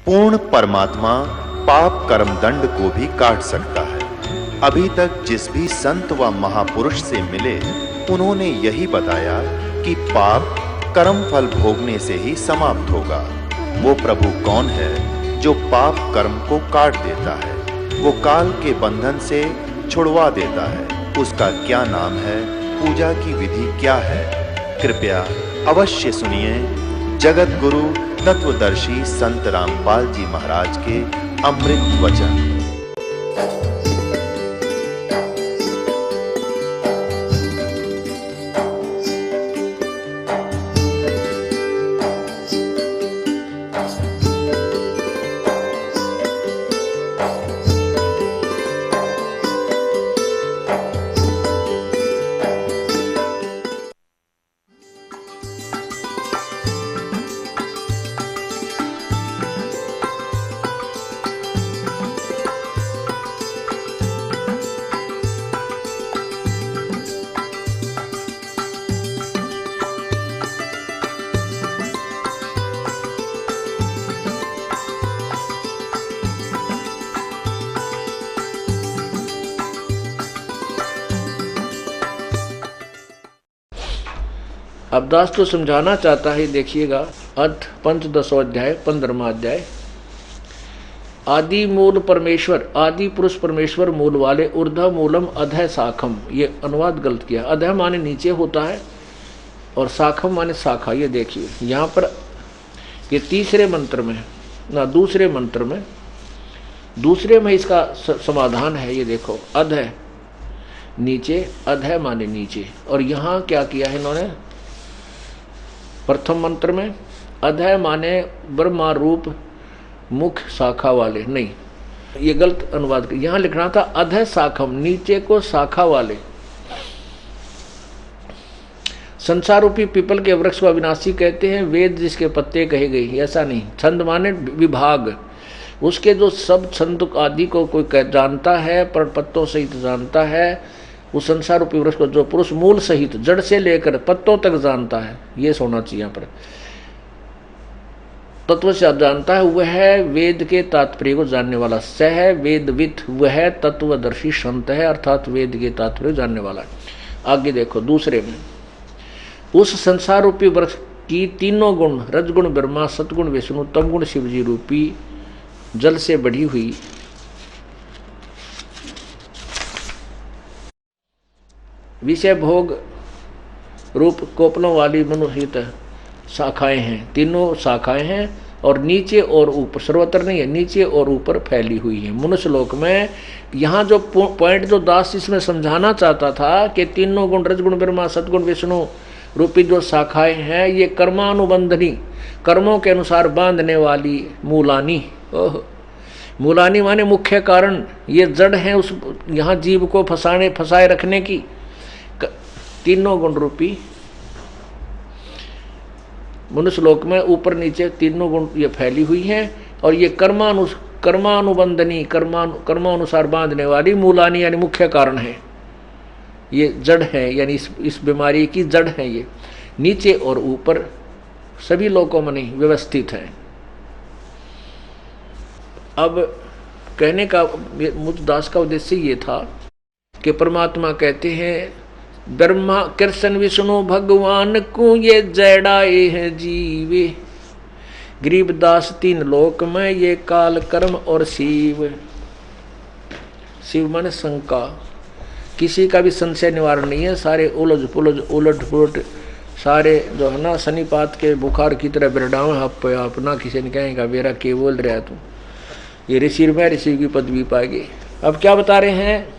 पूर्ण परमात्मा पाप कर्म दंड को भी काट सकता है। अभी तक जिस भी संत व महापुरुष से मिले, उन्होंने यही बताया कि पाप कर्म फल भोगने से ही समाप्त होगा। वो प्रभु कौन है जो पाप कर्म को काट देता है, वो काल के बंधन से छुड़वा देता है। उसका क्या नाम है, पूजा की विधि क्या है? कृपया अवश्य सुनिए जगत गुरु तत्वदर्शी संत रामपाल जी महाराज के अमृत वचन। अब दास तो समझाना चाहता है, देखिएगा। अर्थ पंचदशो अध्याय 15वां अध्याय। आदि मूल परमेश्वर, आदि पुरुष परमेश्वर मूल वाले, ऊर्ध्व मूलम अधः शाखम। ये अनुवाद गलत किया। अधः माने नीचे होता है और शाखम माने शाखा। ये देखिए यहाँ पर ये तीसरे मंत्र में ना दूसरे मंत्र में, दूसरे में इसका समाधान है। ये देखो अधः नीचे, अधः माने नीचे। और यहाँ क्या किया है इन्होंने, प्रथम मंत्र में अधः माने ब्रह्मा रूप मुख शाखा वाले, नहीं ये गलत अनुवाद। यहां लिखना था अधः शाखम, नीचे को शाखा वाले। संसार रूपी पीपल के वृक्ष को अविनाशी कहते हैं, वेद जिसके पत्ते कहे गए, ऐसा नहीं। छंद माने विभाग, उसके जो सब छंद आदि को कोई जानता है, पर पत्तों सहित जानता है। उस संसार रूपी वृक्ष को जो पुरुष मूल सहित जड़ से लेकर पत्तों तक जानता है, ये सोना चाहिए यहाँ पर। तत्व से जानता है, वह है वेद के तात्पर्य को जानने वाला। सह वेदविद, वह तत्वदर्शी संत है, अर्थात वेद के तात्पर्य जानने वाला। आगे देखो दूसरे में, उस संसार रूपी वृक्ष की तीनों गुण, रजगुण ब्रह्मा, सतगुण विष्णु, तमगुण शिवजी रूपी जल से बढ़ी हुई विषय भोग रूप कोपलों वाली मनुहित शाखाएं हैं। तीनों शाखाएं हैं और नीचे और ऊपर, सर्वत्र नहीं है, नीचे और ऊपर फैली हुई है मनुष्य लोक में। यहाँ जो पॉइंट जो दास इसमें समझाना चाहता था कि तीनों गुण, रजगुण ब्रह्मा, सतगुण विष्णु रूपी जो शाखाएं हैं, ये कर्मानुबंधनी, कर्मों के अनुसार बांधने वाली मूलानी। ओह, मूलानी माने मुख्य कारण। ये जड़ है उस यहाँ जीव को फंसाए रखने की। तीनों गुण रूपी मनुष्य लोक में ऊपर नीचे तीनों गुण ये फैली हुई हैं। और ये कर्मानुबंधनी, कर्मानुसार बांधने वाली मूलानी यानी मुख्य कारण है। ये जड़ है, यानी इस बीमारी की जड़ है। ये नीचे और ऊपर सभी लोकों में नहीं व्यवस्थित है। अब कहने का मुझ दास का उद्देश्य ये था कि परमात्मा कहते हैं, ब्रह्मा कृष्ण विष्णु भगवान को ये जड़ाए हैं जीवे। गरीबदास तीन लोक में, ये काल कर्म और शिव। शिव माने शंका, किसी का भी संशय निवारण नहीं है। सारे उलझ पुलझ उलट पुलट सारे जो है ना शनिपात के बुखार की तरह बिरडाव अपना। किसी ने कहेगा मेरा के बोल रहा तू, ये ऋषि में ऋषि की पदवी पाएगी। अब क्या बता रहे हैं,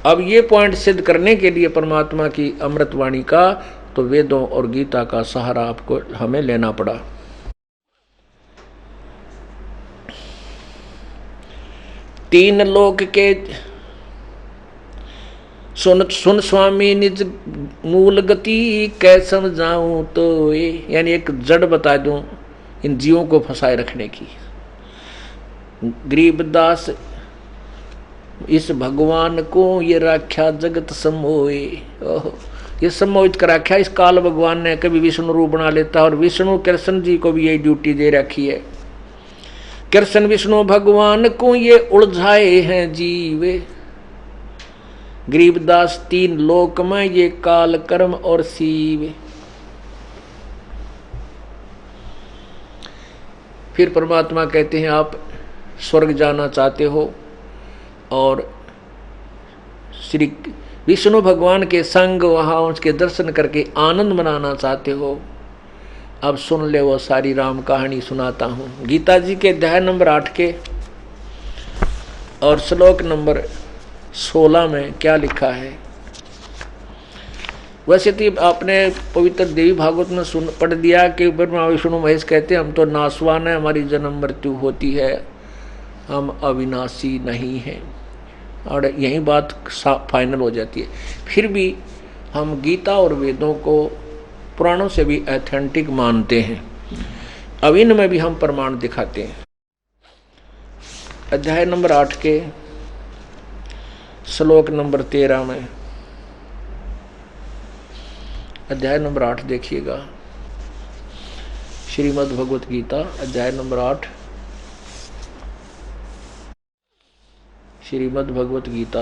अब ये पॉइंट सिद्ध करने के लिए परमात्मा की अमृतवाणी का, तो वेदों और गीता का सहारा आपको हमें लेना पड़ा। तीन लोक के सुन स्वामी निज मूल गति, कैसन जाऊं तो ये, यानी एक जड़ बता दूं इन जीवों को फंसाए रखने की। गरीबदास इस भगवान को ये राख्या जगत समोए। ये सम्मोहित कर रखा है। इस काल भगवान ने कभी विष्णु रूप बना लेता है और विष्णु कृष्ण जी को भी यही ड्यूटी दे रखी है। कृष्ण विष्णु भगवान को ये उलझाए हैं जीवे, गरीबदास तीन लोक में ये काल कर्म और सीवे। फिर परमात्मा कहते हैं आप स्वर्ग जाना चाहते हो और श्री विष्णु भगवान के संग वहाँ उसके दर्शन करके आनंद मनाना चाहते हो, अब सुन ले वो सारी राम कहानी सुनाता हूँ। गीता जी के अध्याय नंबर 8 के और श्लोक नंबर 16 में क्या लिखा है। वैसे तो आपने पवित्र देवी भागवत में पढ़ दिया कि ब्रह्मा विष्णु महेश कहते हैं हम तो नासवान है, हमारी जन्म मृत्यु होती है, हम अविनाशी नहीं हैं, और यही बात फाइनल हो जाती है। फिर भी हम गीता और वेदों को पुराणों से भी ऑथेंटिक मानते हैं, अब इनमें भी हम प्रमाण दिखाते हैं। अध्याय नंबर 8 के श्लोक नंबर 13 में, अध्याय नंबर 8 देखिएगा, श्रीमद् भगवत गीता अध्याय नंबर 8, श्रीमद् भगवत गीता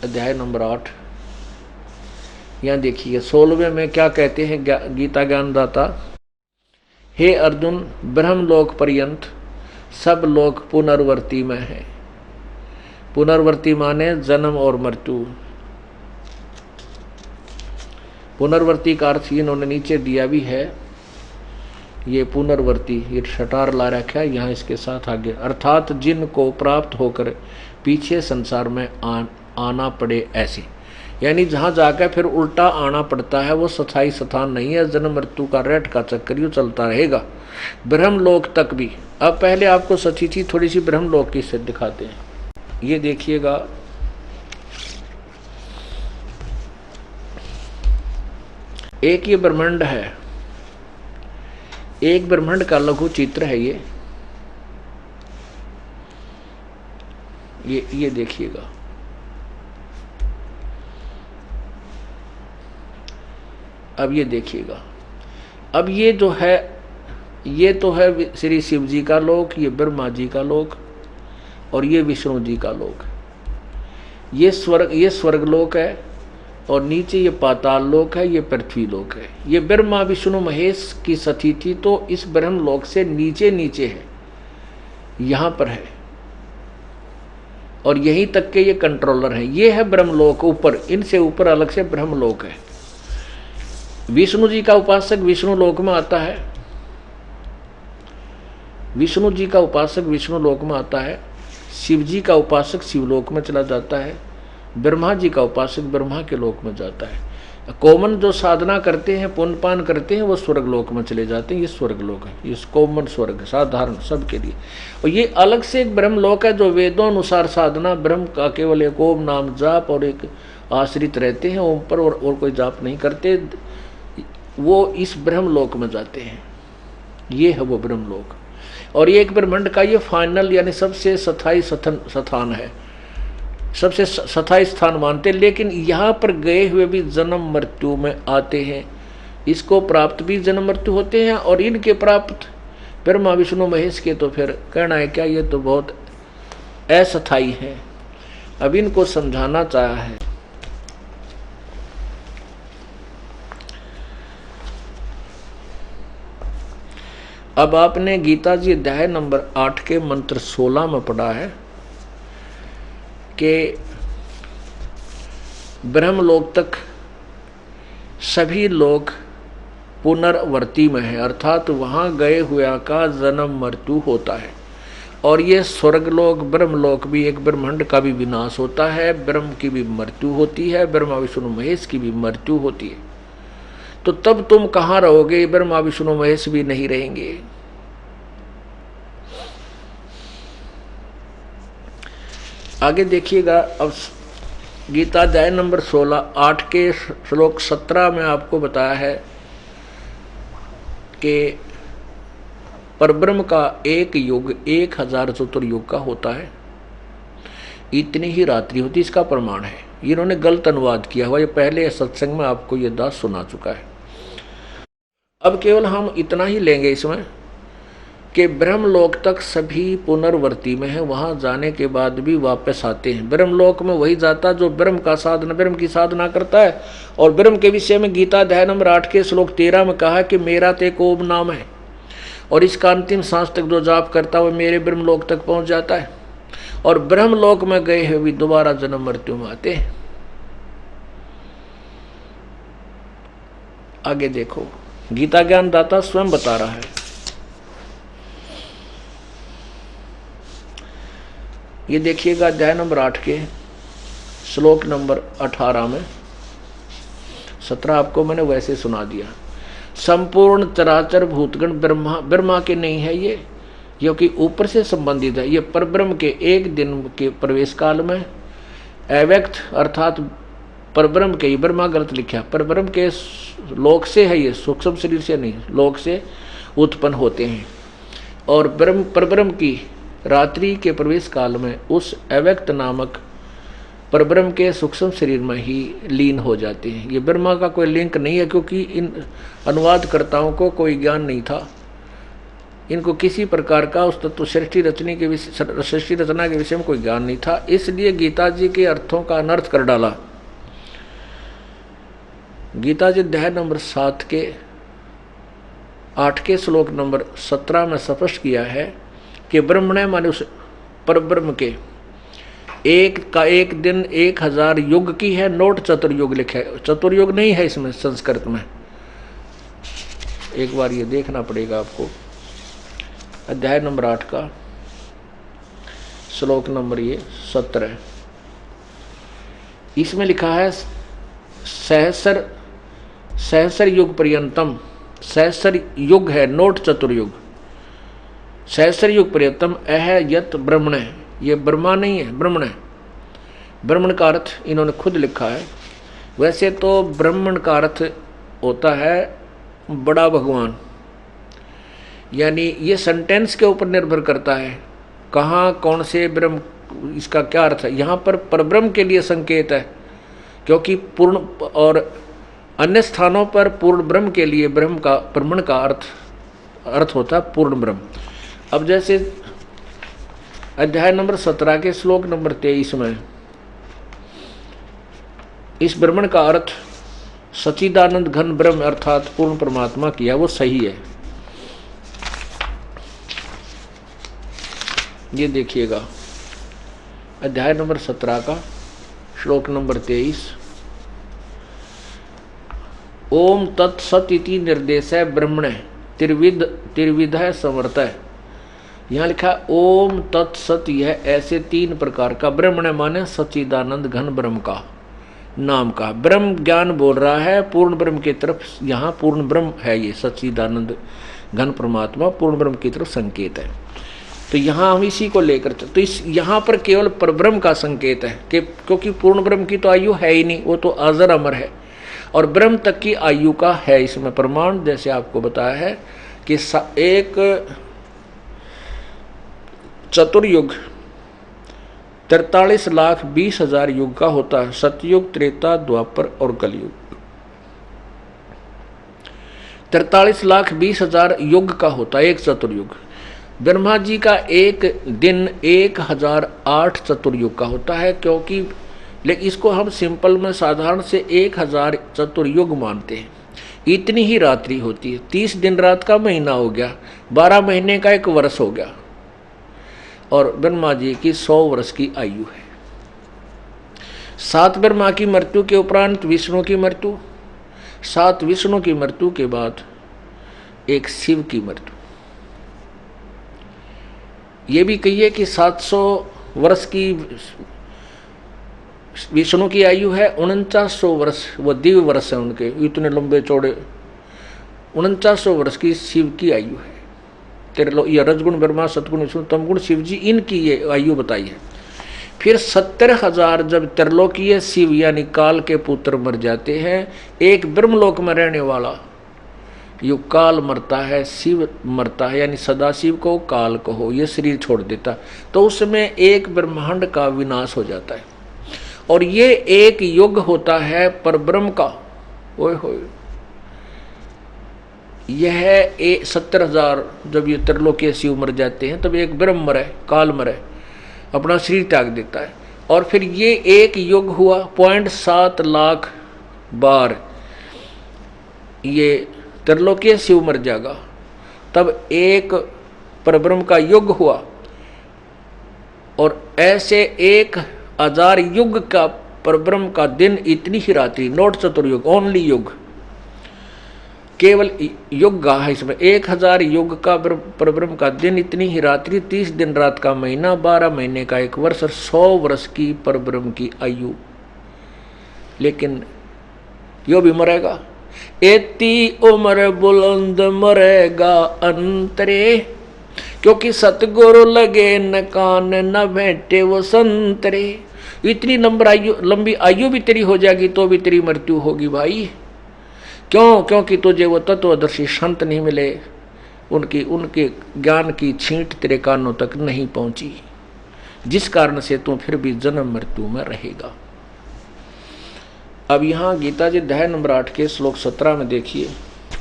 अध्याय नंबर 8। यहाँ देखिए 16वें में क्या कहते हैं गीता ज्ञानदाता। हे अर्जुन, ब्रह्मलोक पर्यंत सब लोग पुनर्वर्ती में है। पुनर्वर्ती माने जन्म और मृत्यु। पुनर्वर्ती का अर्थ इन्होंने नीचे दिया भी है, ये पुनर्वर्ती, ये शटार ला रखा है यहाँ इसके साथ आगे, अर्थात जिनको प्राप्त होकर पीछे संसार में आना पड़े ऐसे, यानी जहाँ जाकर फिर उल्टा आना पड़ता है वो स्थायी स्थान नहीं है, जन्म मृत्यु का रेट का चक्कर यूँ चलता रहेगा ब्रह्मलोक तक भी। अब पहले आपको सच्ची चीज थोड़ी सी ब्रह्मलोक की से दिखाते हैं। ये देखिएगा, एक ये ब्रह्मांड है, एक ब्रह्मांड का लघु चित्र है ये देखिएगा। अब ये देखिएगा, अब ये जो है ये तो है श्री शिव जी का लोक, ये ब्रह्मा जी का लोक और ये विष्णु जी का लोक। ये स्वर्ग लोक है और नीचे ये पाताल लोक है, ये पृथ्वी लोक है। ये ब्रह्मा विष्णु महेश की स्थिति तो इस ब्रह्म लोक से नीचे नीचे है, यहाँ पर है, और यहीं तक के ये कंट्रोलर हैं। ये है ब्रह्मलोक, ऊपर इनसे ऊपर अलग से ब्रह्मलोक है। विष्णु जी का उपासक विष्णु लोक में आता है, विष्णु जी का उपासक विष्णु लोक में आता है, शिव जी का उपासक शिवलोक में चला जाता है, ब्रह्मा जी का उपासक ब्रह्मा के लोक में जाता है। कॉमन जो साधना करते हैं, पुण्यपान करते हैं, वो स्वर्ग लोक में चले जाते हैं। ये स्वर्ग लोक है, ये कॉमन स्वर्ग साधारण सबके लिए। और ये अलग से एक ब्रह्म लोक है जो वेदों अनुसार साधना ब्रह्म का केवल एक ओम नाम जाप और एक आश्रित रहते हैं ओम पर, और कोई जाप नहीं करते, वो इस ब्रह्म लोक में जाते हैं। ये है वो ब्रह्म लोक। और ये एक ब्रह्मांड का ये फाइनल यानी सबसे स्थायी स्थान है, सबसे स्थायी स्थान मानते। लेकिन यहाँ पर गए हुए भी जन्म मृत्यु में आते हैं, इसको प्राप्त भी जन्म मृत्यु होते हैं, और इनके प्राप्त ब्रह्मा विष्णु महेश के तो फिर कहना है क्या, ये तो बहुत अस्थायी है। अब इनको समझाना चाहा है। अब आपने गीता जी अध्याय नंबर 8 के मंत्र 16 में पढ़ा है कि ब्रह्मलोक तक सभी लोग पुनर्वर्ती में है, अर्थात वहाँ गए हुआ का जन्म मृत्यु होता है। और ये स्वर्गलोक ब्रह्मलोक भी एक ब्रह्मांड का भी विनाश होता है, ब्रह्म की भी मृत्यु होती है, ब्रह्मा विष्णु महेश की भी मृत्यु होती है। तो तब तुम कहाँ रहोगे, ब्रह्मा विष्णु महेश भी नहीं रहेंगे। आगे देखिएगा, अब गीता अध्याय नंबर 16 8 के श्लोक 17 में आपको बताया है कि परब्रह्म का एक युग 1000 चतुर्युग का होता है, इतनी ही रात्रि होती, इसका प्रमाण है। इन्होंने गलत अनुवाद किया हुआ। ये पहले सत्संग में आपको ये दास सुना चुका है। अब केवल हम इतना ही लेंगे इसमें कि ब्रह्मलोक तक सभी पुनर्वर्ती में है, वहां जाने के बाद भी वापस आते हैं। ब्रह्मलोक में वही जाता जो ब्रह्म का साधना, ब्रह्म की साधना करता है। और ब्रह्म के विषय में गीता अध्याय नंबर 8 के श्लोक 13 में कहा कि मेरा ते कोब नाम है, और इसका अंतिम सांस तक जो जाप करता है वह मेरे ब्रह्मलोक तक पहुंच जाता है। और ब्रह्मलोक में गए हुए भी दोबारा जन्म मृत्यु में आते हैं। आगे देखो, गीता ज्ञान दाता स्वयं बता रहा है। ये देखिएगा अध्याय नंबर 8 के श्लोक नंबर 18 में, 17 आपको मैंने वैसे सुना दिया। संपूर्ण चराचर भूतगण ब्रह्मा के नहीं है ये, क्योंकि ऊपर से संबंधित है। ये परब्रह्म के एक दिन के प्रवेश काल में अव्यक्त अर्थात परब्रह्म के, ब्रह्मा गलत लिखा, परब्रह्म के लोक से है, ये सूक्ष्म शरीर से नहीं, लोक से उत्पन्न होते हैं। और परब्रह्म की रात्रि के प्रवेश काल में उस अव्यक्त नामक परब्रह्म के सूक्ष्म शरीर में ही लीन हो जाते हैं। ये ब्रह्मा का कोई लिंक नहीं है, क्योंकि इन अनुवादकर्ताओं को कोई ज्ञान नहीं था। इनको किसी प्रकार का उस तत्व सृष्टि रचना के विषय में कोई ज्ञान नहीं था, इसलिए गीता जी के अर्थों का अनर्थ कर डाला। गीता जी अध्याय नंबर 7 के 8 के श्लोक नंबर 17 में स्पष्ट किया है कि ब्रह्मणे माने उस परब्रह्म के एक का एक दिन 1000 युग की है। नोट चतुर्युग लिखा है, चतुर्युग नहीं है इसमें संस्कृत में, एक बार ये देखना पड़ेगा आपको। अध्याय नंबर 8 का श्लोक नंबर ये 17, इसमें लिखा है सहस्र युग पर्यंतम, सहस्र युग है, नोट चतुर्युग, सहस्र युग पर्यंतम अह यत ब्रह्मण, ये ब्रह्मा नहीं है, ब्रह्मण। ब्रह्मण का अर्थ इन्होंने खुद लिखा है। वैसे तो ब्रह्मण का अर्थ होता है बड़ा भगवान, यानी ये सेंटेंस के ऊपर निर्भर करता है कहाँ कौन से ब्रह्म, इसका क्या अर्थ है। यहाँ पर परब्रह्म के लिए संकेत है, क्योंकि पूर्ण, और अन्य स्थानों पर पूर्ण ब्रह्म के लिए ब्रह्मण का अर्थ होता है पूर्ण ब्रह्म। अब जैसे अध्याय नंबर 17 के श्लोक नंबर 23 में इस ब्रह्मण का अर्थ सच्चिदानंद घन ब्रह्म अर्थात पूर्ण परमात्मा किया, वो सही है। ये देखिएगा अध्याय नंबर 17 का श्लोक नंबर 23, ओम तत्सत इति निर्देश ब्रह्मण त्रिविध समर्थ। यहाँ लिखा ओम तत्सत, यह ऐसे 3 प्रकार का ब्रह्मण माने सच्चिदानंद घन ब्रह्म का नाम का ब्रह्म ज्ञान बोल रहा है पूर्ण ब्रह्म की तरफ। यहाँ पूर्ण ब्रह्म है, ये सच्चिदानंद घन परमात्मा पूर्ण ब्रह्म की तरफ संकेत है। तो यहाँ हम इसी को लेकर तो इस यहाँ पर केवल परब्रह्म का संकेत है कि क्योंकि पूर्ण ब्रह्म की तो आयु है ही नहीं, वो तो अजर अमर है, और ब्रह्म तक की आयु का है इसमें प्रमाण। जैसे आपको बताया है कि एक चतुर्युग 43,20,000 युग का होता है, सतयुग, त्रेता, द्वापर और कलयुग। 43,20,000 युग का होता है एक चतुर्युग। ब्रह्मा जी का एक दिन 1008 चतुर्युग का होता है, क्योंकि लेकिन इसको हम सिंपल में साधारण से 1000 चतुर्युग मानते हैं। इतनी ही रात्रि होती है, 30 दिन रात का महीना हो गया, 12 महीने का एक वर्ष हो गया, और ब्रह्मा जी की 100 वर्ष की आयु है। 7 ब्रह्मा की मृत्यु के उपरांत विष्णु की मृत्यु, 7 विष्णु की मृत्यु के बाद एक शिव की मृत्यु। ये भी कहिए कि 700 वर्ष की विष्णु की आयु है, 4900 वर्ष वो दिव्य वर्ष है उनके, इतने लंबे चौड़े 4900 वर्ष की शिव की आयु है। ये रजगुण ब्रह्मा, सतगुण विष्णु, तमगुण शिव जी, इनकी ये आयु बताई है। फिर 70,000 जब त्रिलोकीय शिव यानी काल के पुत्र मर जाते हैं, एक ब्रह्मलोक में रहने वाला युग काल मरता है, शिव मरता है, यानी सदाशिव को काल को हो ये शरीर छोड़ देता, तो उसमें एक ब्रह्मांड का विनाश हो जाता है। और ये एक युग होता है परब्रह्म का। ओए होए, यह 70,000 जब ये त्रिलोकीय शिव मर जाते हैं तब एक ब्रह्म मरे, काल मरे, अपना शरीर त्याग देता है, और फिर ये एक युग हुआ 0.7 लाख बार ये त्रिलोकीय शिव मर जाएगा, तब एक परब्रह्म का युग हुआ। और ऐसे 1000 युग का परब्रह्म का दिन, इतनी ही रात्रि, नोट चतुर्युग, ओनली युग, केवल युग गा है इसमें। 1000 युग का परब्रह्म का दिन, इतनी ही रात्रि, 30 दिन रात का महीना, 12 महीने का एक वर्ष और 100 वर्ष की परब्रह्म की आयु। लेकिन यो भी मरेगा। एती उम्र बुलंद मरेगा अंतरे, क्योंकि सतगुरु लगे न कान न बैठे वो संतरे। इतनी लंबी आयु भी तेरी हो जाएगी तो भी तेरी मृत्यु होगी भाई। क्यों? क्योंकि तुझे वो तत्वदर्शी संत नहीं मिले, उनके ज्ञान की छींट तेरे कानों तक नहीं पहुंची, जिस कारण से तू फिर भी जन्म मृत्यु में रहेगा। अब यहाँ गीता जी अध्याय नंबर 8 के श्लोक 17 में देखिए,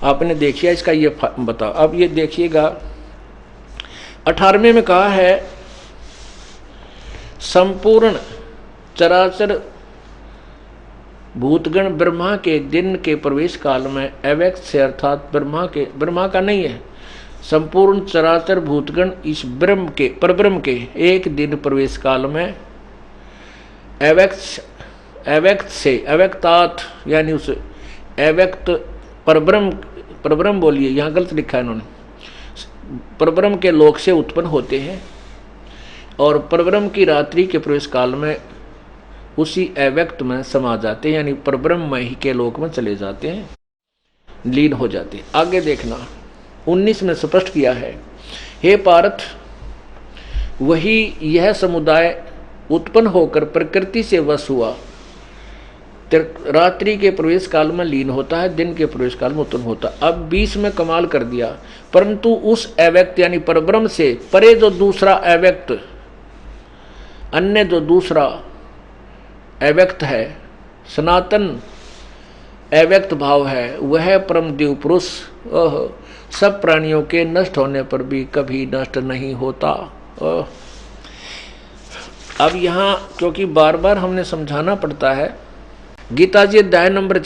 आपने देखिए इसका ये बताओ। अब ये देखिएगा 18वें में कहा है, संपूर्ण चराचर भूतगण ब्रह्मा के दिन के प्रवेश काल में अव्यक्त से, अर्थात ब्रह्मा का नहीं है, संपूर्ण चराचर भूतगण इस ब्रह्म के, परब्रह्म के एक दिन प्रवेश काल में अव्यक्त से, अव्यक्तात् यानी उस अव्यक्त परब्रह्म बोलिए, यहाँ गलत लिखा है इन्होंने, परब्रह्म के लोक से उत्पन्न होते हैं और परब्रह्म की रात्रि के प्रवेश काल में उसी अव्यक्त में समा जाते हैं, यानी परब्रह्म ही के लोक में चले जाते हैं, लीन हो जाते हैं। आगे देखना 19 में स्पष्ट किया है, हे पार्थ, वही यह समुदाय उत्पन्न होकर प्रकृति से वश हुआ, रात्रि के प्रवेश काल में लीन होता है, दिन के प्रवेश काल में उत्पन्न होता है। अब 20 में कमाल कर दिया, परंतु उस अव्यक्त यानी परब्रह्म से परे जो दूसरा अव्यक्त, अन्य जो दूसरा अव्यक्त है, सनातन अव्यक्त भाव है, वह परम देव पुरुष सब प्राणियों के नष्ट होने पर भी कभी नष्ट नहीं होता। अब यहाँ क्योंकि बार बार हमने समझाना पड़ता है, गीता जी अध्याय नंबर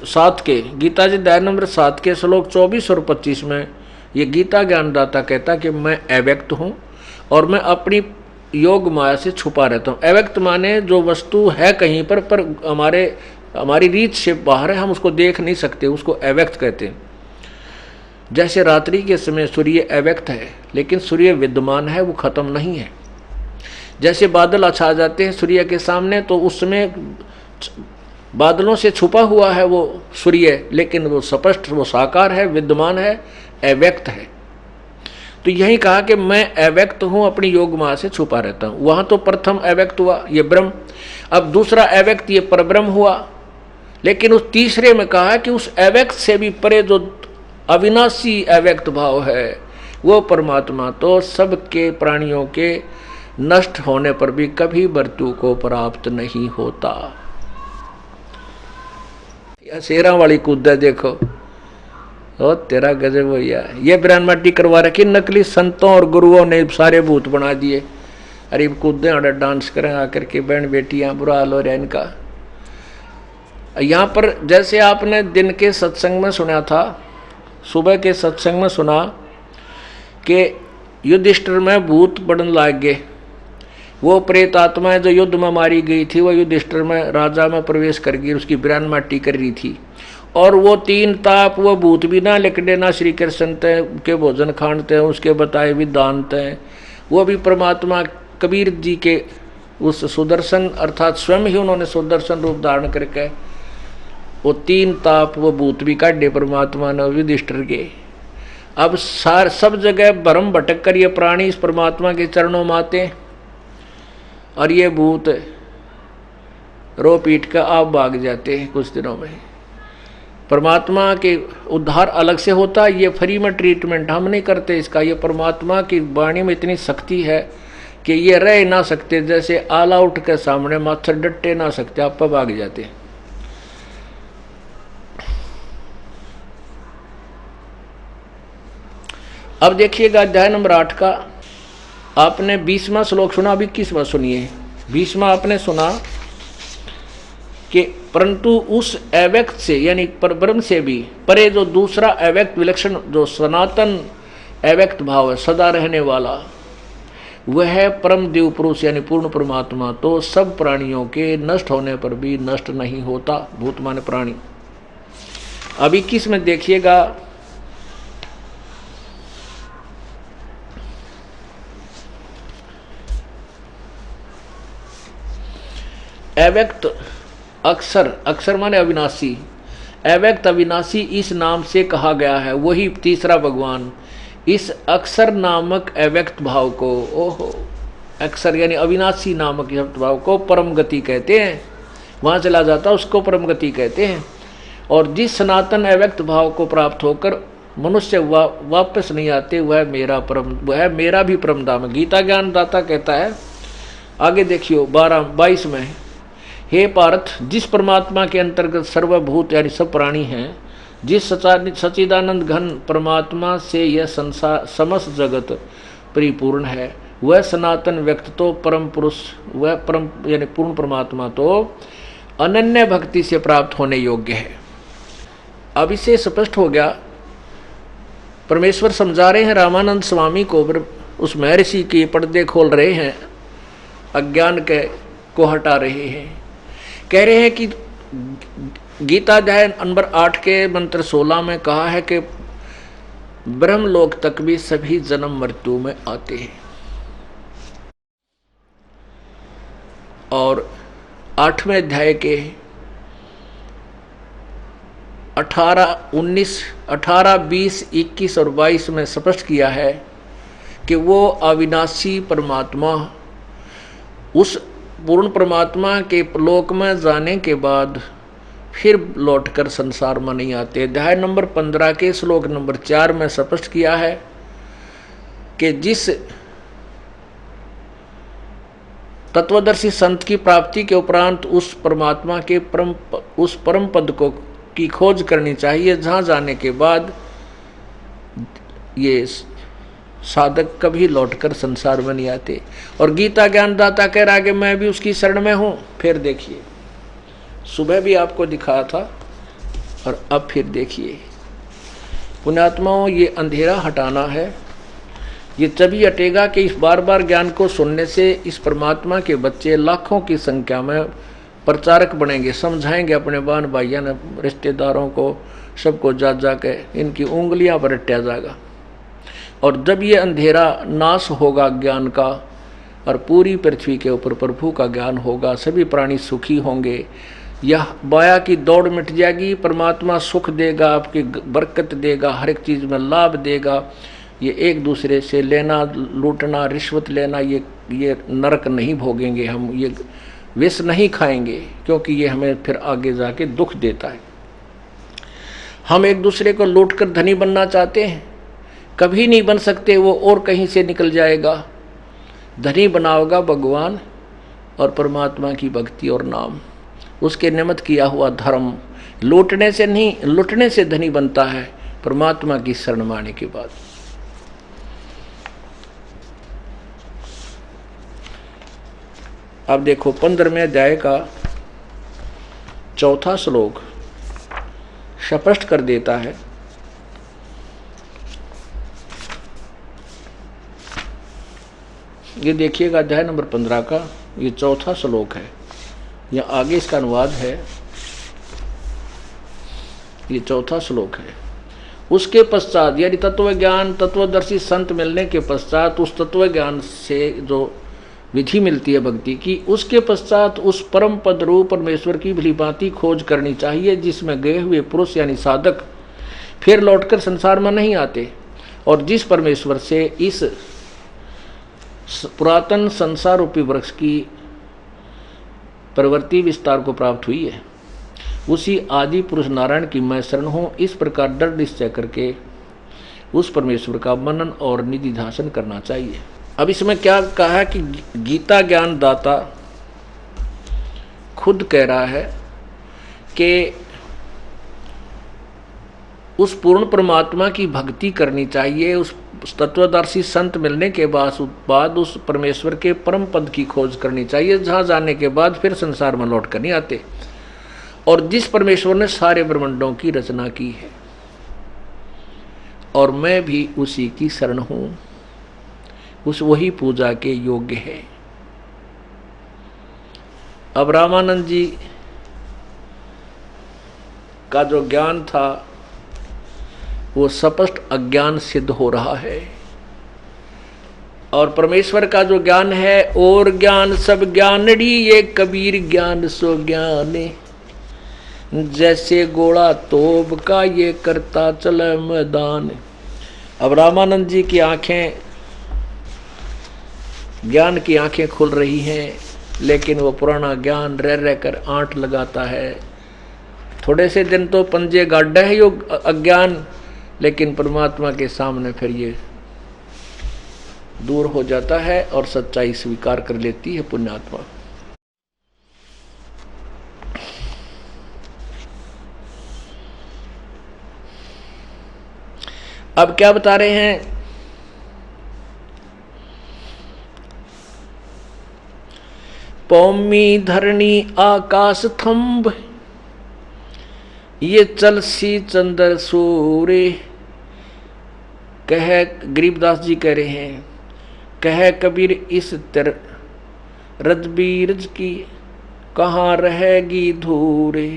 7 के गीता जी अध्याय नंबर 7 के श्लोक 24 और 25 में ये गीता ज्ञानदाता कहता कि मैं अव्यक्त हूँ और मैं अपनी योग माया से छुपा रहता हूँ। अव्यक्त माने जो वस्तु है कहीं पर हमारी रीत से बाहर है, हम उसको देख नहीं सकते, उसको अव्यक्त कहते हैं। जैसे रात्रि के समय सूर्य अव्यक्त है, लेकिन सूर्य विद्यमान है, वो खत्म नहीं है। जैसे बादल छा जाते हैं सूर्य के सामने, तो उस समय बादलों से छुपा हुआ है वो सूर्य, लेकिन वो स्पष्ट, वो साकार है, विद्यमान है, अव्यक्त है। तो यही कहा कि मैं अव्यक्त हूं, अपनी योग माया से छुपा रहता हूं। वहां तो प्रथम अव्यक्त हुआ ये ब्रह्म, अब दूसरा अव्यक्त ये परब्रह्म हुआ। लेकिन उस तीसरे में कहा कि उस अव्यक्त से भी परे जो अविनाशी अव्यक्त भाव है, वो परमात्मा तो सबके प्राणियों के नष्ट होने पर भी कभी मृत्यु को प्राप्त नहीं होता। या शेरा वाली कूदा देखो, ओ तेरा गजब भैया, ये ब्राह्मण माटी करवा रखी, नकली संतों और गुरुओं ने सारे भूत बना दिए। अरे कूदे आड़ा डांस करें आकर के, बहन बेटियां, बुरा हाल हो रहा है इनका। यहाँ पर जैसे आपने दिन के सत्संग में सुना था, सुबह के सत्संग में सुना कि युधिष्ठिर में भूत बढ़ने लग गए। वो प्रेत आत्माएं जो युद्ध में मारी गई थी, वो युधिष्ठिर में राजा में प्रवेश कर गई, उसकी ब्राह्मण माटी कर रही थी। और वो 3 ताप, वो भूत भी ना लिखने ना श्री कृष्ण तय के भोजन खानते हैं, उसके बताए भी दानते हैं, वो भी परमात्मा कबीर जी के उस सुदर्शन, अर्थात स्वयं ही उन्होंने सुदर्शन रूप धारण करके वो 3 ताप, वो भूत भी काटे परमात्मा ने युधिष्ठिर के। अब सब जगह भ्रम भटक कर ये प्राणी इस परमात्मा के चरणों में आते, और ये भूत रो पीट कर आप भाग जाते हैं कुछ दिनों में। परमात्मा के उद्धार अलग से होता है, ये फ्री में ट्रीटमेंट हम नहीं करते इसका। ये परमात्मा की वाणी में इतनी शक्ति है कि ये रह ना सकते, जैसे ऑल आउट के सामने माथर डटे ना सकते, आप पर भाग जाते। अब देखिएगा अध्याय नंबर 8 का आपने 20वां श्लोक सुना, अब 21वां सुनिए। 20वां आपने सुना कि परंतु उस अव्यक्त से यानी परब्रह्म से भी परे जो दूसरा अव्यक्त विलक्षण जो सनातन अव्यक्त भाव है, सदा रहने वाला, वह है परम देव पुरुष यानी पूर्ण परमात्मा, तो सब प्राणियों के नष्ट होने पर भी नष्ट नहीं होता, भूत माने प्राणी। अब 21 में देखिएगा, अव्यक्त अक्षर, अक्षर माने अविनाशी, अव्यक्त अविनाशी इस नाम से कहा गया है, वही तीसरा भगवान इस अक्षर नामक अव्यक्त भाव को, ओहो, अक्षर यानी अविनाशी नामक अव्यक्त भाव को परम गति कहते हैं। वहाँ चला जाता उसको परम गति कहते हैं। और जिस सनातन अव्यक्त भाव को प्राप्त होकर मनुष्य वापस नहीं आते, वह मेरा भी परम धाम है। गीता ज्ञान दाता कहता है, आगे देखियो 22 में, हे पार्थ, जिस परमात्मा के अंतर्गत सर्वभूत यानी सब प्राणी हैं, जिस सच्चिदानंद घन परमात्मा से यह संसार समस्त जगत परिपूर्ण है, वह सनातन व्यक्त तो परम पुरुष, वह परम यानी पूर्ण परमात्मा तो अनन्य भक्ति से प्राप्त होने योग्य है। अब इसे स्पष्ट हो गया। परमेश्वर समझा रहे हैं रामानंद स्वामी को, उस महर्षि के पर्दे खोल रहे हैं, अज्ञान को हटा रहे हैं। कह रहे हैं कि गीता अध्याय नंबर 8 के मंत्र 16 में कहा है कि ब्रह्मलोक तक भी सभी जन्म मृत्यु में आते हैं। और 8वें अध्याय के 18, 19, 18, 20, 21 और 22 में स्पष्ट किया है कि वो अविनाशी परमात्मा उस पूर्ण परमात्मा के लोक में जाने के बाद फिर लौटकर संसार में नहीं आते। अध्याय नंबर 15 के श्लोक नंबर 4 में स्पष्ट किया है कि जिस तत्वदर्शी संत की प्राप्ति के उपरांत उस परमात्मा के उस परम पद को की खोज करनी चाहिए, जहाँ जाने के बाद ये साधक कभी लौटकर संसार में नहीं आते। और गीता ज्ञानदाता कह रहा है कि मैं भी उसकी शरण में हूँ। फिर देखिए, सुबह भी आपको दिखाया था और अब फिर देखिए, पुण्यात्माओं, ये अंधेरा हटाना है। ये तभी हटेगा कि इस बार बार ज्ञान को सुनने से इस परमात्मा के बच्चे लाखों की संख्या में प्रचारक बनेंगे, समझाएंगे अपने बहन भाइयों ने, रिश्तेदारों को, सबको जा के इनकी उंगलियां पर रट्या जाएगा। और जब ये अंधेरा नाश होगा ज्ञान का और पूरी पृथ्वी के ऊपर प्रभु का ज्ञान होगा, सभी प्राणी सुखी होंगे, यह माया की दौड़ मिट जाएगी, परमात्मा सुख देगा, आपकी बरकत देगा, हर एक चीज़ में लाभ देगा। ये एक दूसरे से लेना, लूटना, रिश्वत लेना, ये नरक नहीं भोगेंगे हम, ये विष नहीं खाएंगे, क्योंकि ये हमें फिर आगे जाके दुख देता है। हम एक दूसरे को लूट कर धनी बनना चाहते हैं, कभी नहीं बन सकते, वो और कहीं से निकल जाएगा। धनी बनाओगा भगवान और परमात्मा की भक्ति और नाम, उसके निमित्त किया हुआ धर्म। लूटने से नहीं, लुटने से धनी बनता है, परमात्मा की शरण में आने के बाद। अब देखो 15वें अध्याय का 4था श्लोक स्पष्ट कर देता है, ये देखिएगा अध्याय नंबर 15 का ये 4था श्लोक है, या आगे इसका अनुवाद है, ये 4था श्लोक है। उसके पश्चात यानी तत्व ज्ञान, तत्वदर्शी संत मिलने के पश्चात उस तत्व ज्ञान से जो विधि मिलती है भक्ति की, उसके पश्चात उस परम पद रूप परमेश्वर की भली भांति खोज करनी चाहिए, जिसमें गए हुए पुरुष यानी साधक फिर लौटकर संसार में नहीं आते। और जिस परमेश्वर से इस पुरातन संसार रूपी वृक्ष की प्रवृत्ति विस्तार को प्राप्त हुई है, उसी आदि पुरुष नारायण की मैं शरण हूँ। इस प्रकार दृढ़ निश्चय करके उस परमेश्वर का मनन और निधि ध्यान करना चाहिए। अब इसमें क्या कहा है कि गीता ज्ञान दाता खुद कह रहा है कि उस पूर्ण परमात्मा की भक्ति करनी चाहिए। उस तत्वदर्शी संत मिलने के बाद उस परमेश्वर के परम पद की खोज करनी चाहिए, जहाँ जाने के बाद फिर संसार में लौट कर नहीं आते। और जिस परमेश्वर ने सारे ब्रह्मांडों की रचना की है, और मैं भी उसी की शरण हूँ, उस वही पूजा के योग्य है। अब रामानंद जी का जो ज्ञान था वो स्पष्ट अज्ञान सिद्ध हो रहा है, और परमेश्वर का जो ज्ञान है, और ज्ञान सब ज्ञानड़ी ये कबीर ज्ञान सो ज्ञान, जैसे गोला तोब का ये करता चले मैदान। अब रामानंद जी की आंखें, ज्ञान की आंखें खुल रही हैं, लेकिन वो पुराना ज्ञान रह रहकर आंट लगाता है। थोड़े से दिन तो पंजे गाड्डा है यो अज्ञान, लेकिन परमात्मा के सामने फिर ये दूर हो जाता है और सच्चाई स्वीकार कर लेती है पुण्यात्मा। अब क्या बता रहे हैं? पौमी धरणी आकाश थंब, ये चलसी चंद्र सूर्य। कह गरीबदास जी कह रहे हैं, कह कबीर इस तर रजबीरज की कहाँ रहेगी धूरे।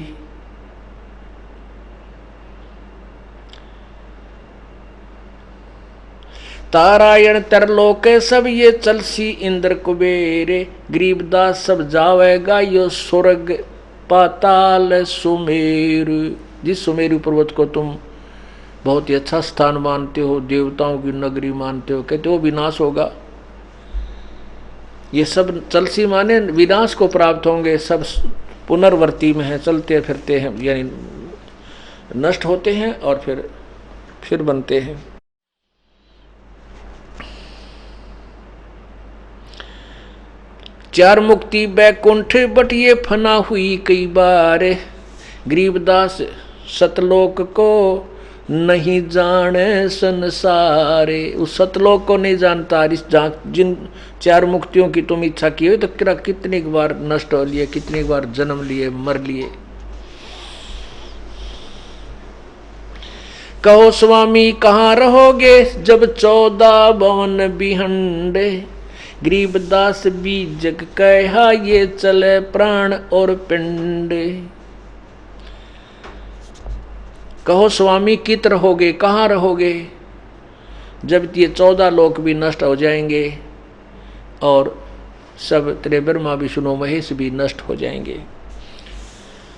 तारायण तरलोक सब ये चलसी इंद्र कुबेरे। गरीबदास सब जावेगा यो स्वर्ग पाताल सुमेरु। जिस सुमेरु पर्वत को तुम बहुत ही अच्छा स्थान मानते हो, देवताओं की नगरी मानते हो, कहते हो विनाश होगा। ये सब चलसी माने विनाश को प्राप्त होंगे, सब पुनर्वर्ती में है, चलते फिरते हैं, यानी नष्ट होते हैं और फिर बनते हैं। चार मुक्ति बैकुंठ बट ये फना हुई कई बार। गरीबदास सतलोक को नहीं जाने संसारे। उस सतलोक को नहीं जानता। इस जिन चार मुक्तियों की तुम इच्छा की हो तो कितनी बार नष्ट हो लिए, कितनी बार जन्म लिए, मर लिए। कहो स्वामी कहाँ रहोगे जब 14 भवन बिहंडे। गरीबदास बीजक कहा ये चले प्राण और पिंड। कहो स्वामी कित रहोगे, कहाँ रहोगे जब ये 14 लोक भी नष्ट हो जाएंगे और सब तेरे ब्रह्मा विष्णु महेश भी नष्ट हो जाएंगे।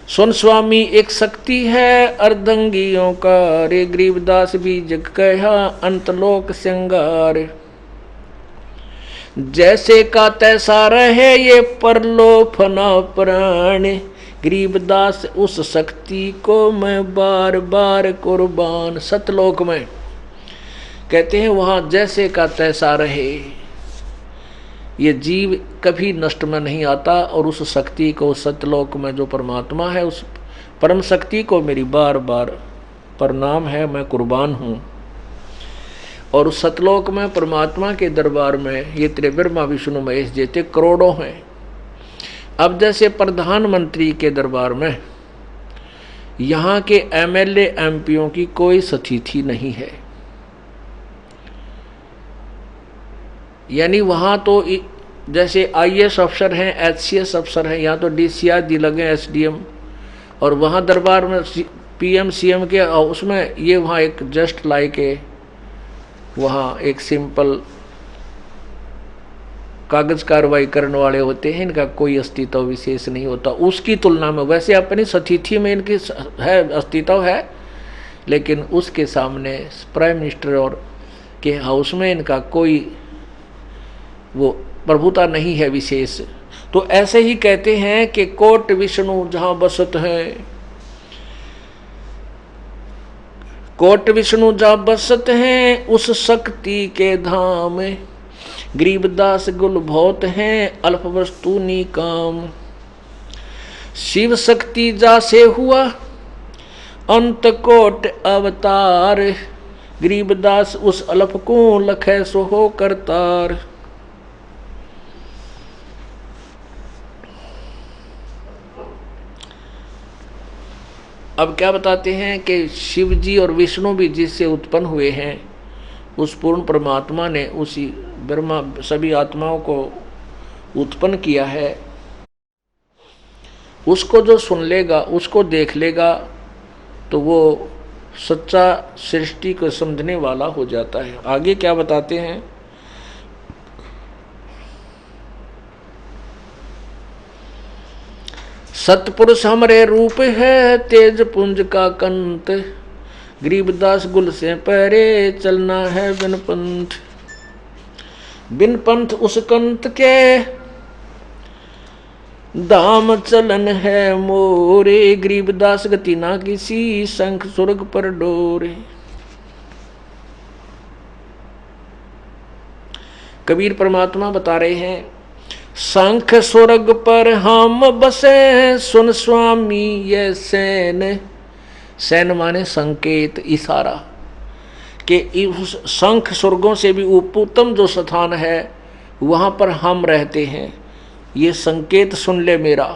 सुन स्वामी एक शक्ति है अर्धंगियों का रे। गरीबदास बीजक कहा अंतलोक श्रृंगार। जैसे का तैसा रहे ये परलोफना प्राण। गरीबदास उस शक्ति को मैं बार बार कुर्बान। सतलोक में कहते हैं वहां जैसे का तैसा रहे, ये जीव कभी नष्ट में नहीं आता। और उस शक्ति को सतलोक में जो परमात्मा है, उस परम शक्ति को मेरी बार बार प्रणाम है, मैं कुर्बान हूँ। और उस सतलोक में परमात्मा के दरबार में ये तेरे ब्रह्मा विष्णु महेश जैसे करोड़ों हैं। अब जैसे प्रधानमंत्री के दरबार में यहाँ के एमएलए एमपीओं की कोई स्थिति नहीं है, यानी वहाँ तो जैसे आईएएस अफसर हैं, एचसीएस अफसर हैं, यहाँ तो डीसीआर दी लगे एसडीएम। और वहाँ दरबार में पीएम सीएम के उसमें ये वहाँ एक जस्ट लाइक है, वहाँ एक सिंपल कागज कार्रवाई करने वाले होते हैं, इनका कोई अस्तित्व विशेष नहीं होता उसकी तुलना में। वैसे अपनी स्थिति में इनकी है अस्तित्व है, लेकिन उसके सामने प्राइम मिनिस्टर और के हाउस में इनका कोई वो प्रभुता नहीं है विशेष। तो ऐसे ही कहते हैं कि कोट विष्णु जहाँ बसत हैं, कोट विष्णु जहाँ बसत हैं उस शक्ति के धाम। गरीबदास गुल बहुत हैं अल्प वस्तु निकाम। शिव शक्ति जासे हुआ अंत कोट अवतार। गरीबदास उस अल्प को लखै सो हो करतार। अब क्या बताते हैं कि शिव जी और विष्णु भी जिससे उत्पन्न हुए हैं उस पूर्ण परमात्मा ने उसी ब्रह्मा सभी आत्माओं को उत्पन्न किया है। उसको जो सुन लेगा, उसको देख लेगा, तो वो सच्चा सृष्टि को समझने वाला हो जाता है। आगे क्या बताते हैं, सतपुरुष हमरे रूप है तेज पुंज का कंत। गरीबदास गुल से पहरे चलना है बिन पंथ। बिन पंथ उस कंत के धाम चलन है मोरे। गरीबदास गति ना किसी शंख स्वर्ग पर डोरे। कबीर परमात्मा बता रहे हैं, शंख स्वर्ग पर हम बसे सुन स्वामी ये सैन। सैन माने संकेत, इशारा, कि उस शंख स्वर्गों से भी उत्तम जो स्थान है वहां पर हम रहते हैं, ये संकेत सुन ले मेरा।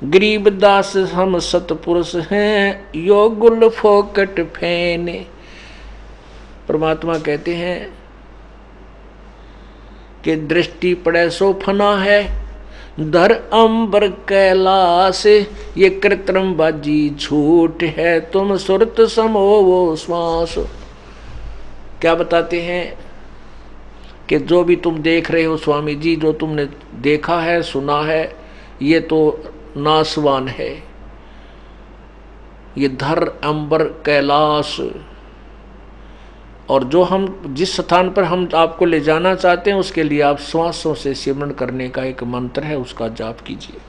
गरीबदास हम सतपुरुष हैं यो गुल फोकट फैने। परमात्मा कहते हैं कि दृष्टि पड़े सो फना है धर अंबर कैलाश। ये कृत्रिम बाजी झूठ है तुम सुरत समो वो श्वास। क्या बताते हैं कि जो भी तुम देख रहे हो स्वामी जी, जो तुमने देखा है सुना है, ये तो नासवान है। ये धर अंबर कैलाश, और जो हम जिस स्थान पर हम आपको ले जाना चाहते हैं उसके लिए आप श्वासों से सिमरण करने का एक मंत्र है, उसका जाप कीजिए।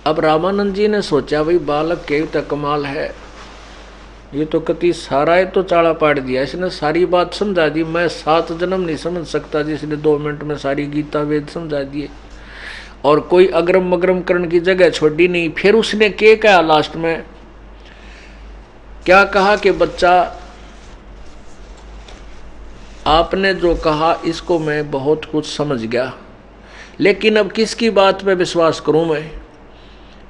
अब रामानंद जी ने सोचा, भाई बालक के तो कमाल है, ये तो कति सारा है तो चाड़ा पाड़ दिया, इसने सारी बात समझा दी। मैं 7 जन्म नहीं समझ सकता जिसने 2 मिनट में सारी गीता वेद समझा दिए, और कोई अग्रम मग्रम करने की जगह छोड़ी नहीं। फिर उसने क्या कहा लास्ट में, क्या कहा कि बच्चा आपने जो कहा इसको मैं बहुत कुछ समझ गया, लेकिन अब किसकी बात पे विश्वास करूं मैं।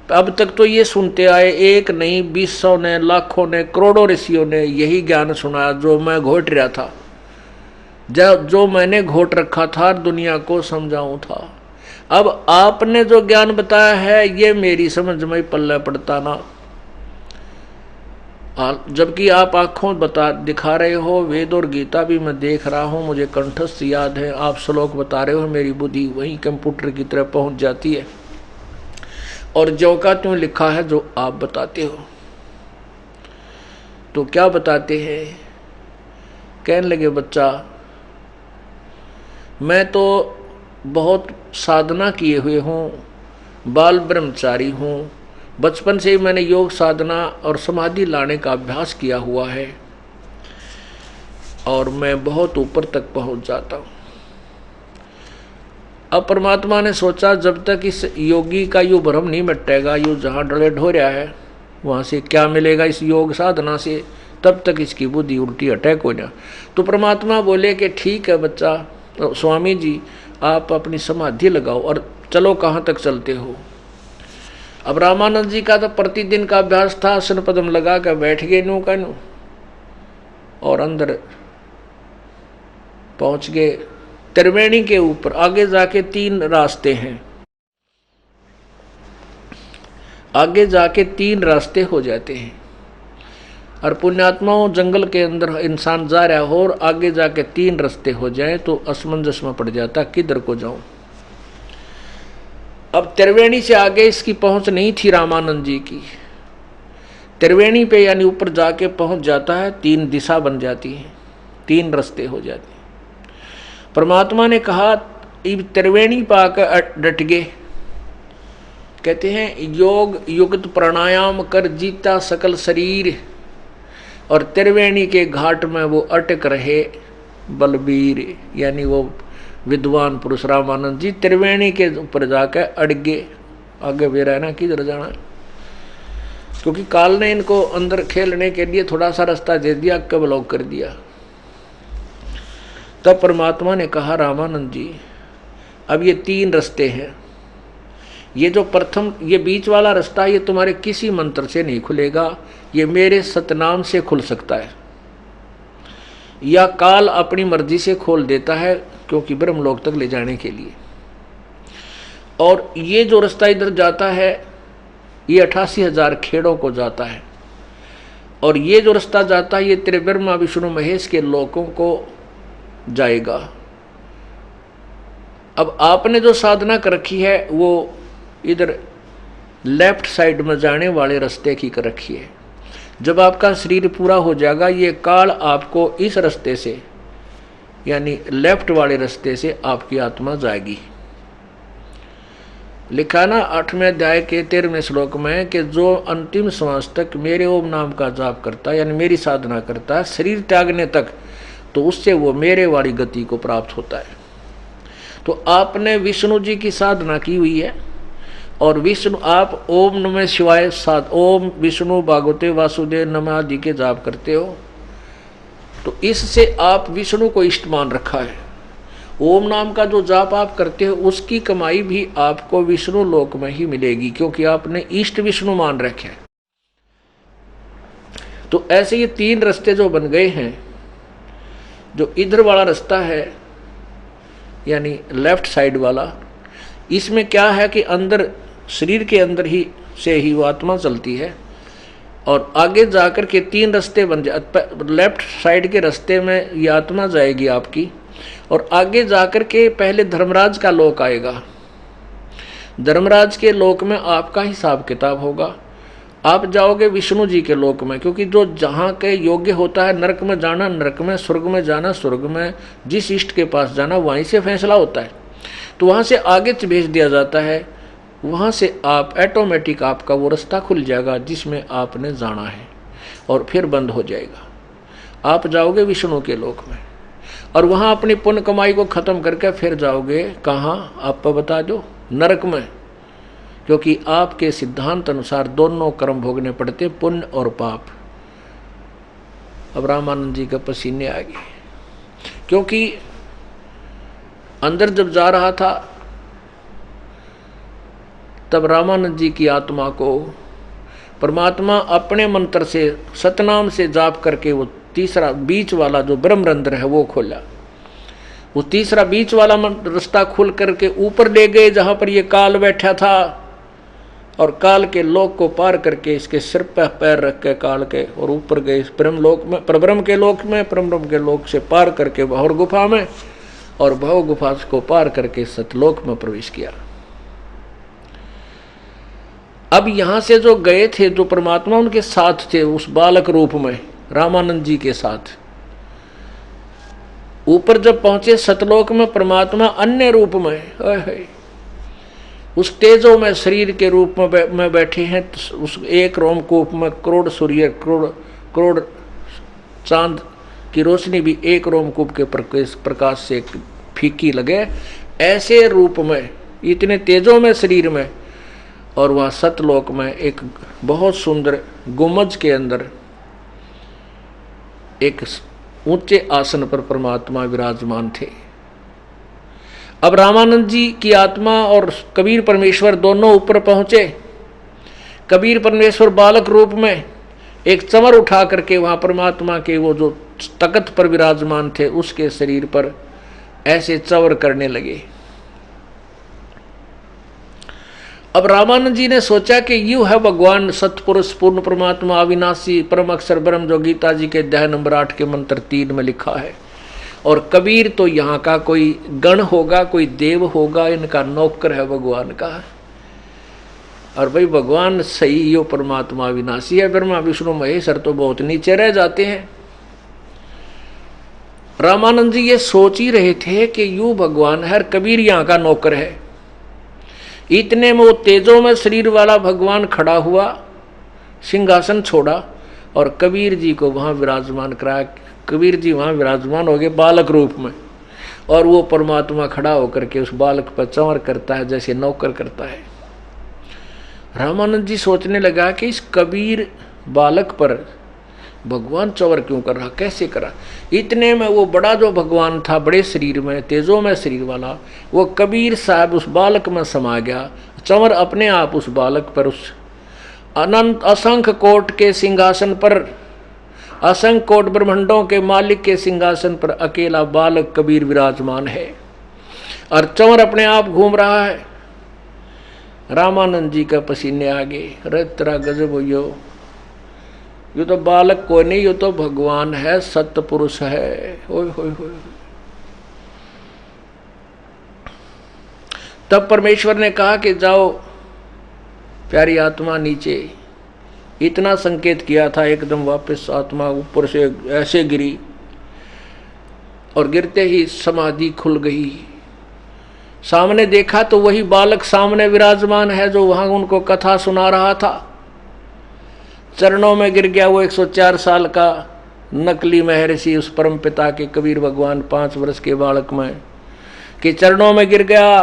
अब तक तो ये सुनते आए, एक नहीं 200 ने, लाखों ने, करोड़ों ऋषियों ने यही ज्ञान सुनाया जो मैं घोट रहा था, जो मैंने घोट रखा था दुनिया को समझाऊं था। अब आपने जो ज्ञान बताया है ये मेरी समझ में पल्ले पड़ता ना, जबकि आप आंखों दिखा रहे हो, वेद और गीता भी मैं देख रहा हूँ, मुझे कंठस्थ याद है, आप श्लोक बता रहे हो, मेरी बुद्धि वहीं कंप्यूटर की तरह पहुंच जाती है, और जो का त्यों लिखा है जो आप बताते हो। तो क्या बताते हैं, कहने लगे बच्चा मैं तो बहुत साधना किए हुए हूँ, बाल ब्रह्मचारी हूँ, बचपन से ही मैंने योग साधना और समाधि लाने का अभ्यास किया हुआ है, और मैं बहुत ऊपर तक पहुँच जाता हूँ। अब परमात्मा ने सोचा जब तक इस योगी का यू भ्रम नहीं मिटेगा, यू जहाँ डले ढोर्या है वहाँ से क्या मिलेगा इस योग साधना से, तब तक इसकी बुद्धि उल्टी अटैक हो जाए। तो परमात्मा बोले कि ठीक है बच्चा, तो स्वामी जी आप अपनी समाधि लगाओ और चलो, कहाँ तक चलते हो। अब रामानंद जी का तो प्रतिदिन का अभ्यास था, आसन पद्म लगा कर बैठ गए नू का नू, और अंदर पहुंच गए त्रिवेणी के ऊपर। आगे जाके 3 रास्ते हैं, आगे जाके 3 रास्ते हो जाते हैं, और पुण्यात्माओं जंगल के अंदर इंसान जा रहा हो और आगे जाके 3 रास्ते हो जाए तो असमंजस में पड़ जाता किधर को जाऊं। अब त्रिवेणी से आगे इसकी पहुंच नहीं थी रामानंद जी की, त्रिवेणी पे यानी ऊपर जाके पहुंच जाता है, 3 दिशा बन जाती है, 3 रास्ते हो जाते हैं। परमात्मा ने कहा त्रिवेणी पाकर डट गए कहते हैं योग युक्त प्राणायाम कर जीता सकल शरीर, और त्रिवेणी के घाट में वो अटक रहे बलबीर। यानी वो विद्वान पुरुष रामानंद जी त्रिवेणी के ऊपर जाकर अड़गे, आगे भी रहना किधर जाना, क्योंकि काल ने इनको अंदर खेलने के लिए थोड़ा सा रास्ता दे दिया, कब ब्लॉक कर दिया। तब परमात्मा ने कहा रामानंद जी अब ये 3 रास्ते हैं, ये जो प्रथम ये बीच वाला रास्ता ये तुम्हारे किसी मंत्र से नहीं खुलेगा, ये मेरे सतनाम से खुल सकता है, या काल अपनी मर्जी से खोल देता है क्योंकि ब्रह्मलोक तक ले जाने के लिए। और ये जो रास्ता इधर जाता है ये 88,000 खेड़ों को जाता है, और ये जो रास्ता जाता है ये तेरे ब्रह्मा विष्णु महेश के लोकों को जाएगा। अब आपने जो साधना कर रखी है वो इधर लेफ्ट साइड में जाने वाले रास्ते की कर रखी है। जब आपका शरीर पूरा हो जाएगा ये काल आपको इस रास्ते से यानी लेफ्ट वाले रास्ते से आपकी आत्मा जाएगी। लिखा ना 8वें अध्याय के 13वें श्लोक में कि जो अंतिम श्वास तक मेरे ओम नाम का जाप करता है यानी मेरी साधना करता है शरीर त्यागने तक, तो उससे वो मेरे वाली गति को प्राप्त होता है। तो आपने विष्णु जी की साधना की हुई है, और विष्णु आप ओम नमः शिवाय ओम विष्णु भागवते वासुदेव नमः आदि के जाप करते हो, तो इससे आप विष्णु को इष्ट मान रखा है। ओम नाम का जो जाप आप करते हो उसकी कमाई भी आपको विष्णु लोक में ही मिलेगी, क्योंकि आपने इष्ट विष्णु मान रखे हैं। तो ऐसे ये 3 रास्ते जो बन गए हैं, जो इधर वाला रास्ता है यानी लेफ्ट साइड वाला, इसमें क्या है कि अंदर शरीर के अंदर ही से ही वो आत्मा चलती है, और आगे जाकर के 3 रास्ते बन जाए। लेफ्ट साइड के रास्ते में ये आत्मा जाएगी आपकी, और आगे जाकर के पहले धर्मराज का लोक आएगा। धर्मराज के लोक में आपका हिसाब किताब होगा, आप जाओगे विष्णु जी के लोक में, क्योंकि जो जहाँ के योग्य होता है नरक में जाना नरक में, स्वर्ग में जाना स्वर्ग में, जिस इष्ट के पास जाना वहीं से फैसला होता है। तो वहाँ से आगे भेज दिया जाता है, वहाँ से आप ऑटोमेटिक आपका वो रास्ता खुल जाएगा जिसमें आपने जाना है, और फिर बंद हो जाएगा। आप जाओगे विष्णु के लोक में, और वहाँ अपनी पुण्य कमाई को ख़त्म करके फिर जाओगे कहाँ, आप बता दो, नरक में, क्योंकि आपके सिद्धांत अनुसार दोनों कर्म भोगने पड़ते, पुण्य और पाप। अब रामानंद जी का पसीने आ गए, क्योंकि अंदर जब जा रहा था तब रामानंद जी की आत्मा को परमात्मा अपने मंत्र से सतनाम से जाप करके वो तीसरा बीच वाला जो ब्रह्मरंध्र है वो खोला। वो तीसरा बीच वाला रास्ता खोल करके ऊपर ले गए जहाँ पर ये काल बैठा था, और काल के लोक को पार करके इसके सिर पर पैर रख के काल के और ऊपर गए ब्रह्मलोक में, परब्रह्म के लोक में, परब्रह्म के लोक से पार करके भौर गुफा में, और भव गुफा को पार करके सतलोक में प्रवेश किया। अब यहाँ से जो गए थे, जो परमात्मा उनके साथ थे उस बालक रूप में रामानंद जी के साथ, ऊपर जब पहुंचे सतलोक में परमात्मा अन्य रूप में उस तेजो में शरीर के रूप में बैठे हैं। उस एक रोमकूप में करोड़ सूर्य करोड़ चांद की रोशनी भी एक रोमकूप के प्रकाश से फीकी लगे, ऐसे रूप में इतने तेजों में शरीर में। और वहाँ सतलोक में एक बहुत सुंदर गुमज के अंदर एक ऊंचे आसन पर परमात्मा विराजमान थे। अब रामानंद जी की आत्मा और कबीर परमेश्वर दोनों ऊपर पहुंचे। कबीर परमेश्वर बालक रूप में एक चमर उठा करके वहाँ परमात्मा के वो जो तख्त पर विराजमान थे उसके शरीर पर ऐसे चवर करने लगे। अब रामानंद जी ने सोचा कि यू है भगवान सतपुरुष पूर्ण परमात्मा अविनाशी परम अक्षर ब्रह्म, जो गीता जी के अध्याय नंबर 8 के मंत्र 3 में लिखा है। और कबीर तो यहाँ का कोई गण होगा, कोई देव होगा, इनका नौकर है भगवान का। और भाई भगवान सही यो परमात्मा अविनाशी है, ब्रह्मा विष्णु महेश्वर तो बहुत नीचे रह जाते हैं। रामानंद जी ये सोच ही रहे थे कि यू भगवान है और कबीर यहाँ का नौकर है। इतने में वो तेजो में शरीर वाला भगवान खड़ा हुआ, सिंहासन छोड़ा और कबीर जी को वहां विराजमान कराया। कबीर जी वहां विराजमान हो गए बालक रूप में, और वो परमात्मा खड़ा होकर के उस बालक पर चंवर करता है जैसे नौकर करता है। रामानंद जी सोचने लगा कि इस कबीर बालक पर भगवान चंवर क्यों कर रहा, कैसे करा। इतने में वो बड़ा जो भगवान था बड़े शरीर में, तेजो में शरीर वाला, वो कबीर साहब उस बालक में समा गया। चंवर अपने आप उस बालक पर, उस अनंत असंख्य कोट के सिंहासन पर, असंख्य कोट ब्रह्मांडों के मालिक के सिंहासन पर अकेला बालक कबीर विराजमान है और चंवर अपने आप घूम रहा है। रामानंद जी का पसीने आ गए। अरे तेरा गजब हो, यो तो बालक कोई नहीं, यो तो भगवान है, सत्य पुरुष है। ओए होए होए। तब परमेश्वर ने कहा कि जाओ प्यारी आत्मा नीचे। इतना संकेत किया था, एकदम वापस आत्मा ऊपर से ऐसे गिरी और गिरते ही समाधि खुल गई। सामने देखा तो वही बालक सामने विराजमान है जो वहां उनको कथा सुना रहा था। चरणों में गिर गया वो 104 साल का नकली महर्षि, उस परम पिता के कबीर भगवान 5 वर्ष के बालक में के चरणों में गिर गया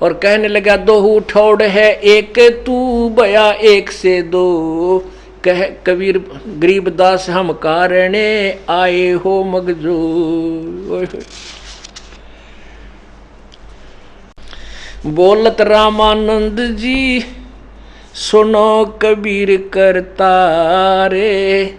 और कहने लगा, दोहू ठौड़ है एक तू बया एक से दो, कह कबीर गरीबदास हम कारणे आए हो मगजो। बोलत रामानंद जी सुनो कबीर करता रे,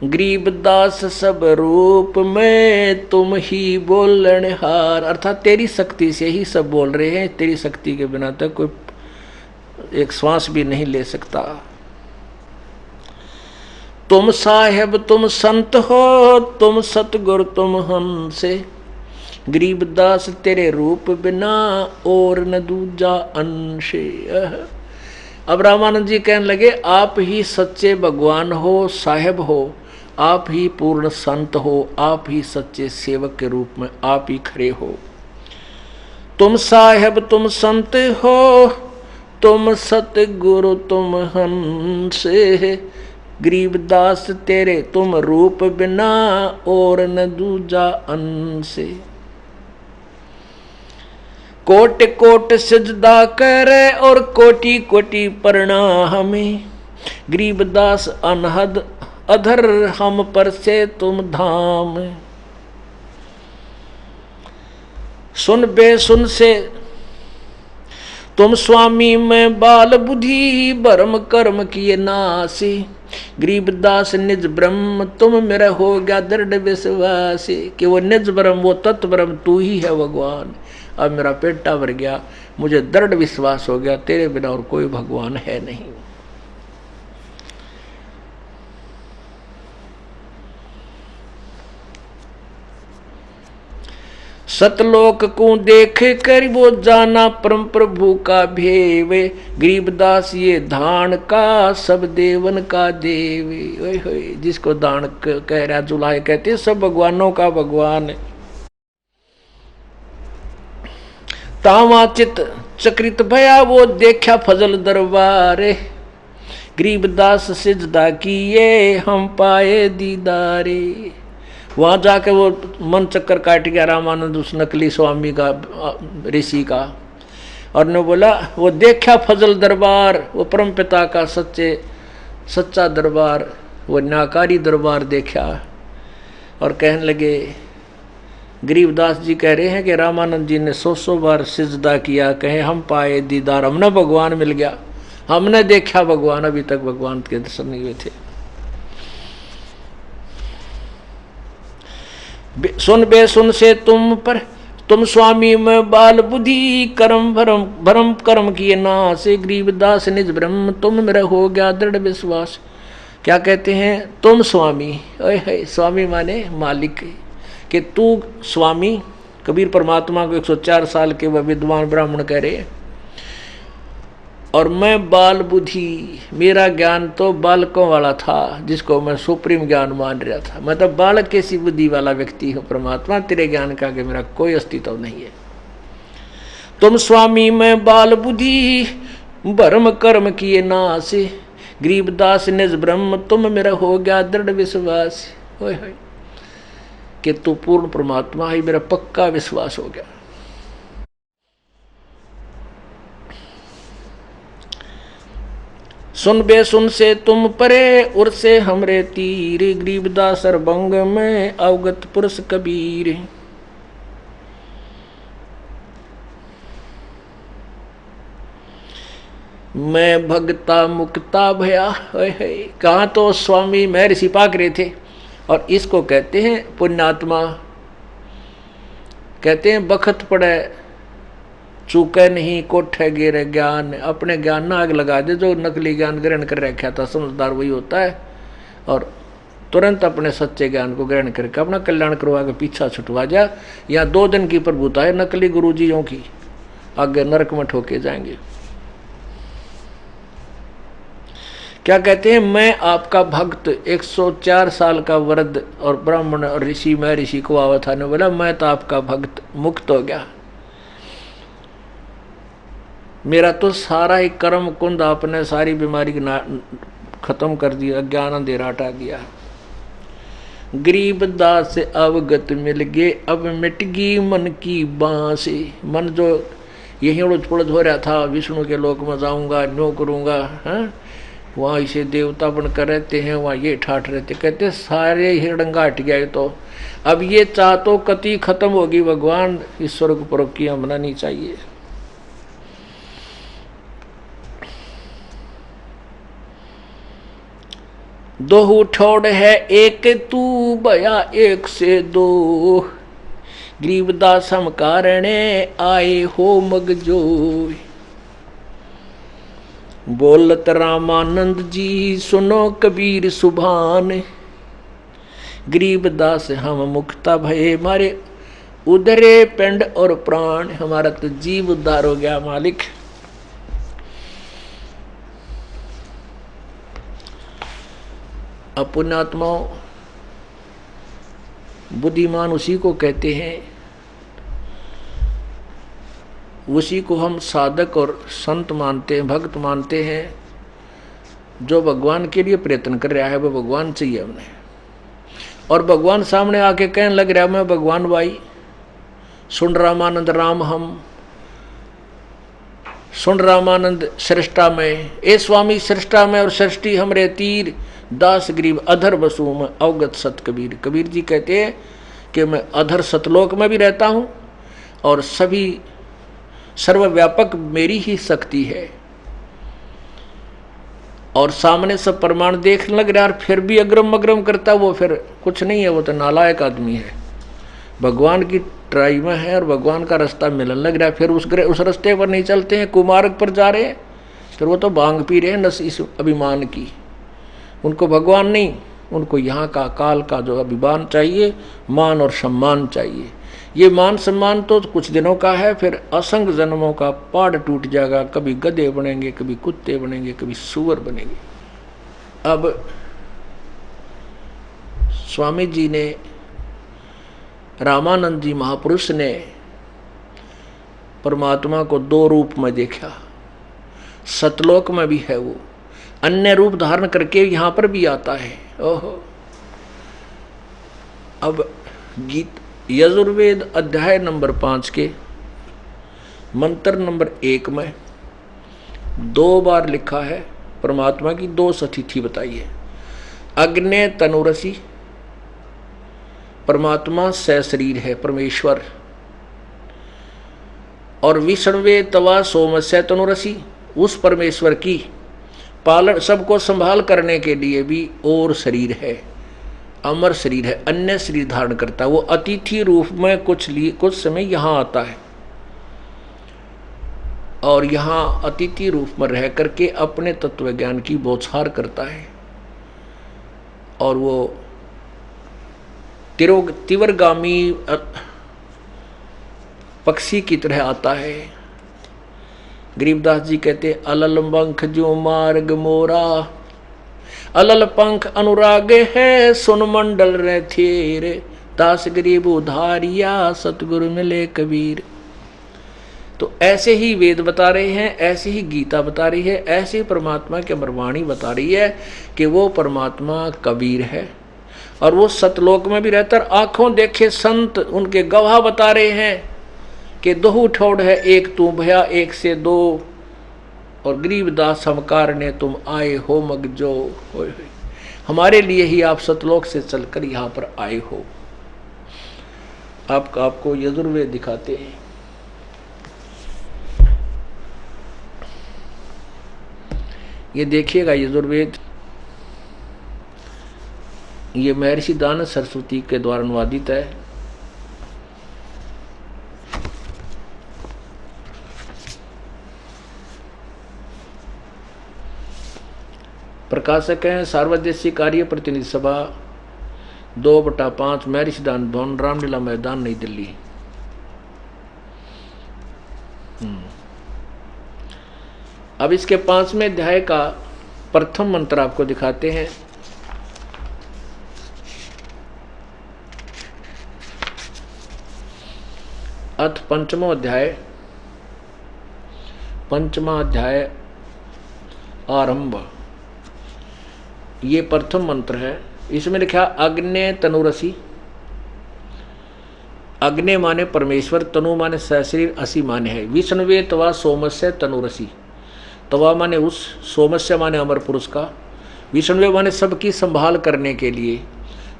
गरीबदास सब रूप में तुम ही बोलनहार। अर्थात तेरी शक्ति से ही सब बोल रहे हैं, तेरी शक्ति के बिना तक कोई एक श्वास भी नहीं ले सकता। तुम साहेब तुम संत हो, तुम सतगुरु तुम हमसे, गरीबदास तेरे रूप बिना और न दूजा अंशे। अब रामानंद जी कहने लगे, आप ही सच्चे भगवान हो, साहेब हो, आप ही पूर्ण संत हो, आप ही सच्चे सेवक के रूप में आप ही खड़े हो। तुम साहेब तुम संत हो, तुम सतगुरु तुम हमसे, गरीबदास तेरे तुम रूप बिना और न दूजा अंशे। कोटि कोटि सजदा करे और कोटि कोटि प्रणाम, गरीबदास अनहद अधर हम पर से तुम धाम। सुन बे सुन से तुम स्वामी में बाल बुद्धि, भरम कर्म किए नासी, गरीबदास निज ब्रह्म तुम मेरा हो गया दृढ़ विश्वासी। कि वो निज ब्रह्म, वो तत्व ब्रह्म तू ही है भगवान। अब मेरा पेटा भर गया, मुझे दृढ़ विश्वास हो गया तेरे बिना और कोई भगवान है नहीं। सतलोक को देख कर वो जाना परम प्रभु का भेवे, गरीबदास ये धान का सब देवन का देवे। ओए होए, जिसको दान कह रहा जुलाए कहते सब भगवानों का भगवान है। तावा चित चक्रित भया वो देखा फजल दरबारे, गरीबदास सिजदा किए हम पाए दीदारे। वहां जाके वो मन चक्कर काट गया रामानंद उस नकली स्वामी का, ऋषि का, और ने बोला वो देखा फजल दरबार, वो परम पिता का सच्चा दरबार, वो नाकारी दरबार देखा। और कहने लगे, गरीबदास जी कह रहे हैं कि रामानंद जी ने 100 बार सिजदा किया, कहे हम पाए दीदार, हमने भगवान मिल गया, हमने देखा भगवान, अभी तक भगवान के दर्शन नहीं हुए थे। सुन बे सुन से तुम पर तुम स्वामी में बाल बुद्धि, कर्म भरम कर्म किए नाश, गरीबदास निज ब्रह्म तुम मेरा हो गया दृढ़ विश्वास। क्या कहते हैं, तुम स्वामी, ओए स्वामी माने मालिक, कि तू स्वामी। कबीर परमात्मा को 104 साल के वह विद्वान ब्राह्मण कह रहे हैं, और मैं बाल बुद्धि, मेरा ज्ञान तो बालकों वाला था जिसको मैं सुप्रीम ज्ञान मान रहा था। मैं तो बालक के सी बुद्धि वाला व्यक्ति हूँ परमात्मा, तेरे ज्ञान का आगे मेरा कोई अस्तित्व नहीं है। तुम स्वामी में बाल बुद्धि, भरम कर्म किए नाश। गरीबदास निज ब्रह्म तुम मेरा हो गया दृढ़ विश्वास। होय होय कि तू पूर्ण परमात्मा है, मेरा पक्का विश्वास हो गया। सुन बे सुन से तुम परे, उर से हमरे तीर। गरीबदास सर्वंग में अवगत पुरुष कबीर। मैं भगता मुक्ता भया। कहाँ तो स्वामी महर्षि पाक रहे थे, और इसको कहते हैं पुण्यात्मा। कहते हैं बखत पड़े चूके नहीं, कोठे गिरे ज्ञान। अपने ज्ञान ना आग लगा दे, जो नकली ज्ञान ग्रहण कर रखा था। समझदार वही होता है, और तुरंत अपने सच्चे ज्ञान को ग्रहण करके अपना कल्याण करवा के पीछा छुटवा जा। या 2 दिन की प्रभुता है नकली गुरुजियों की, आगे नरक में ठोके जाएंगे। क्या कहते हैं, मैं आपका भक्त। 104 साल का वृद्ध और ब्राह्मण और ऋषि में ऋषि को आवा था ने बोला, मैं तो आपका भक्त मुक्त हो गया। मेरा तो सारा ही कर्म कुंद आपने सारी बीमारी खत्म कर दिया, अज्ञान अंधेरा हटा दिया। गरीबदास से अवगत मिल गए, अब मिट गई मन की बांसे। मन जो यही उड़द पुड़द हो रहा था, विष्णु के लोक में जाऊंगा, न्यो करूंगा, हाँ वहाँ इसे देवता बनकर रहते हैं, वहाँ ये ठाठ रहते, कहते सारे हिरडंगा हट गए। तो अब ये चाह तो कति खत्म होगी, भगवान ईश्वर को परोक्तियाँ मनानी चाहिए। दो ठोड़ है एक तू भया एक से 2। गरीबदास हम कारणे आए हो मगजो। बोलत रामानंद जी सुनो कबीर सुभान। गरीबदास हम मुक्ता भये, मारे उधरे पिंड और प्राण। हमारा तो जीव उद्धार हो गया मालिक। पुण्यात्माओं, बुद्धिमान उसी को कहते हैं, उसी को हम साधक और संत मानते हैं, भक्त मानते हैं। जो भगवान के लिए प्रयत्न कर रहा है वो भगवान चाहिए हमने। और भगवान सामने आके कहने लग रहा, मैं भगवान भाई सुन रामानंद राम हम, सुन रामानंद सृष्टा में। ए स्वामी सृष्टा में और सृष्टि हमरे तीर। दास गरीब अधर बसु में अवगत सत कबीर। कबीर जी कहते हैं कि मैं अधर सतलोक में भी रहता हूँ, और सभी सर्वव्यापक मेरी ही शक्ति है। और सामने सब प्रमाण देखने लग रहा, फिर भी अग्रम अग्रम करता, वो फिर कुछ नहीं है, वो तो नालायक आदमी है। भगवान की ट्राई में है और भगवान का रास्ता मिलने लग रहा है, फिर उस रास्ते पर नहीं चलते हैं, कुमार्ग पर जा रहे हैं, फिर वो तो भांग पी रहे हैं नस इस अभिमान की। उनको भगवान नहीं, उनको यहाँ का काल का जो अभिमान चाहिए, मान और सम्मान चाहिए। ये मान सम्मान तो कुछ दिनों का है, फिर असंख्य जन्मों का पाड़ टूट जाएगा। कभी गधे बनेंगे, कभी कुत्ते बनेंगे, कभी सूअर बनेंगे। अब स्वामी जी ने, रामानंद जी महापुरुष ने परमात्मा को 2 रूप में देखा। सतलोक में भी है वो, अन्य रूप धारण करके यहाँ पर भी आता है। ओहो, अब गीत यजुर्वेद अध्याय नंबर 5 के मंत्र नंबर 1 में 2 बार लिखा है, परमात्मा की 2 सतिथि बताई है। अग्नि तनुरसी, परमात्मा सशरीर है परमेश्वर। और विष्णवे तवा सोमस्य तनुरसी, उस परमेश्वर की पालन सबको संभाल करने के लिए भी और शरीर है, अमर शरीर है, अन्य शरीर धारण करता है। वो अतिथि रूप में कुछ समय यहाँ आता है, और यहाँ अतिथि रूप में रह करके अपने तत्व ज्ञान की बौछार करता है। और वो तीव्रगामी पक्षी की तरह आता है। गरीबदास जी कहते, अलल पंख जो मार्ग मोरा, अलल पंख अनुराग है, सुन मंडल रे थेर, दास गरीब उधारिया, सतगुरु मिले कबीर। तो ऐसे ही वेद बता रहे हैं, ऐसे ही गीता बता रही है, ऐसे ही परमात्मा की अमरवाणी बता रही है कि वो परमात्मा कबीर है और वो सतलोक में भी रहता है। आंखों देखे संत उनके गवाह बता रहे हैं कि दोहू ठोड़ है एक तू भया एक से दो, और गरीबदास हमकार ने तुम आए हो मगजो। हमारे लिए ही आप सतलोक से चलकर यहाँ पर आए हो। आपको यजुर्वेद दिखाते हैं। ये देखिएगा यजुर्वेद, ये महर्षि दानव सरस्वती के द्वारा अनुवादित है। प्रकाशक हैं सार्वदेशिक कार्य प्रतिनिधि सभा 2/5 महर्षि दानव भवन, रामलीला मैदान, नई दिल्ली। अब इसके 5वें अध्याय का प्रथम मंत्र आपको दिखाते हैं। अथ पंचमा अध्याय आरंभ। ये प्रथम मंत्र है। इसमें लिखा अग्ने तनुरसी। अग्ने माने परमेश्वर, तनु माने सशरीर, असी माने है विष्णुवे तवा सोमस्य तनुरसी। तवा माने उस, सोमस्य माने अमर पुरुष का, विष्णुवे माने सबकी संभाल करने के लिए,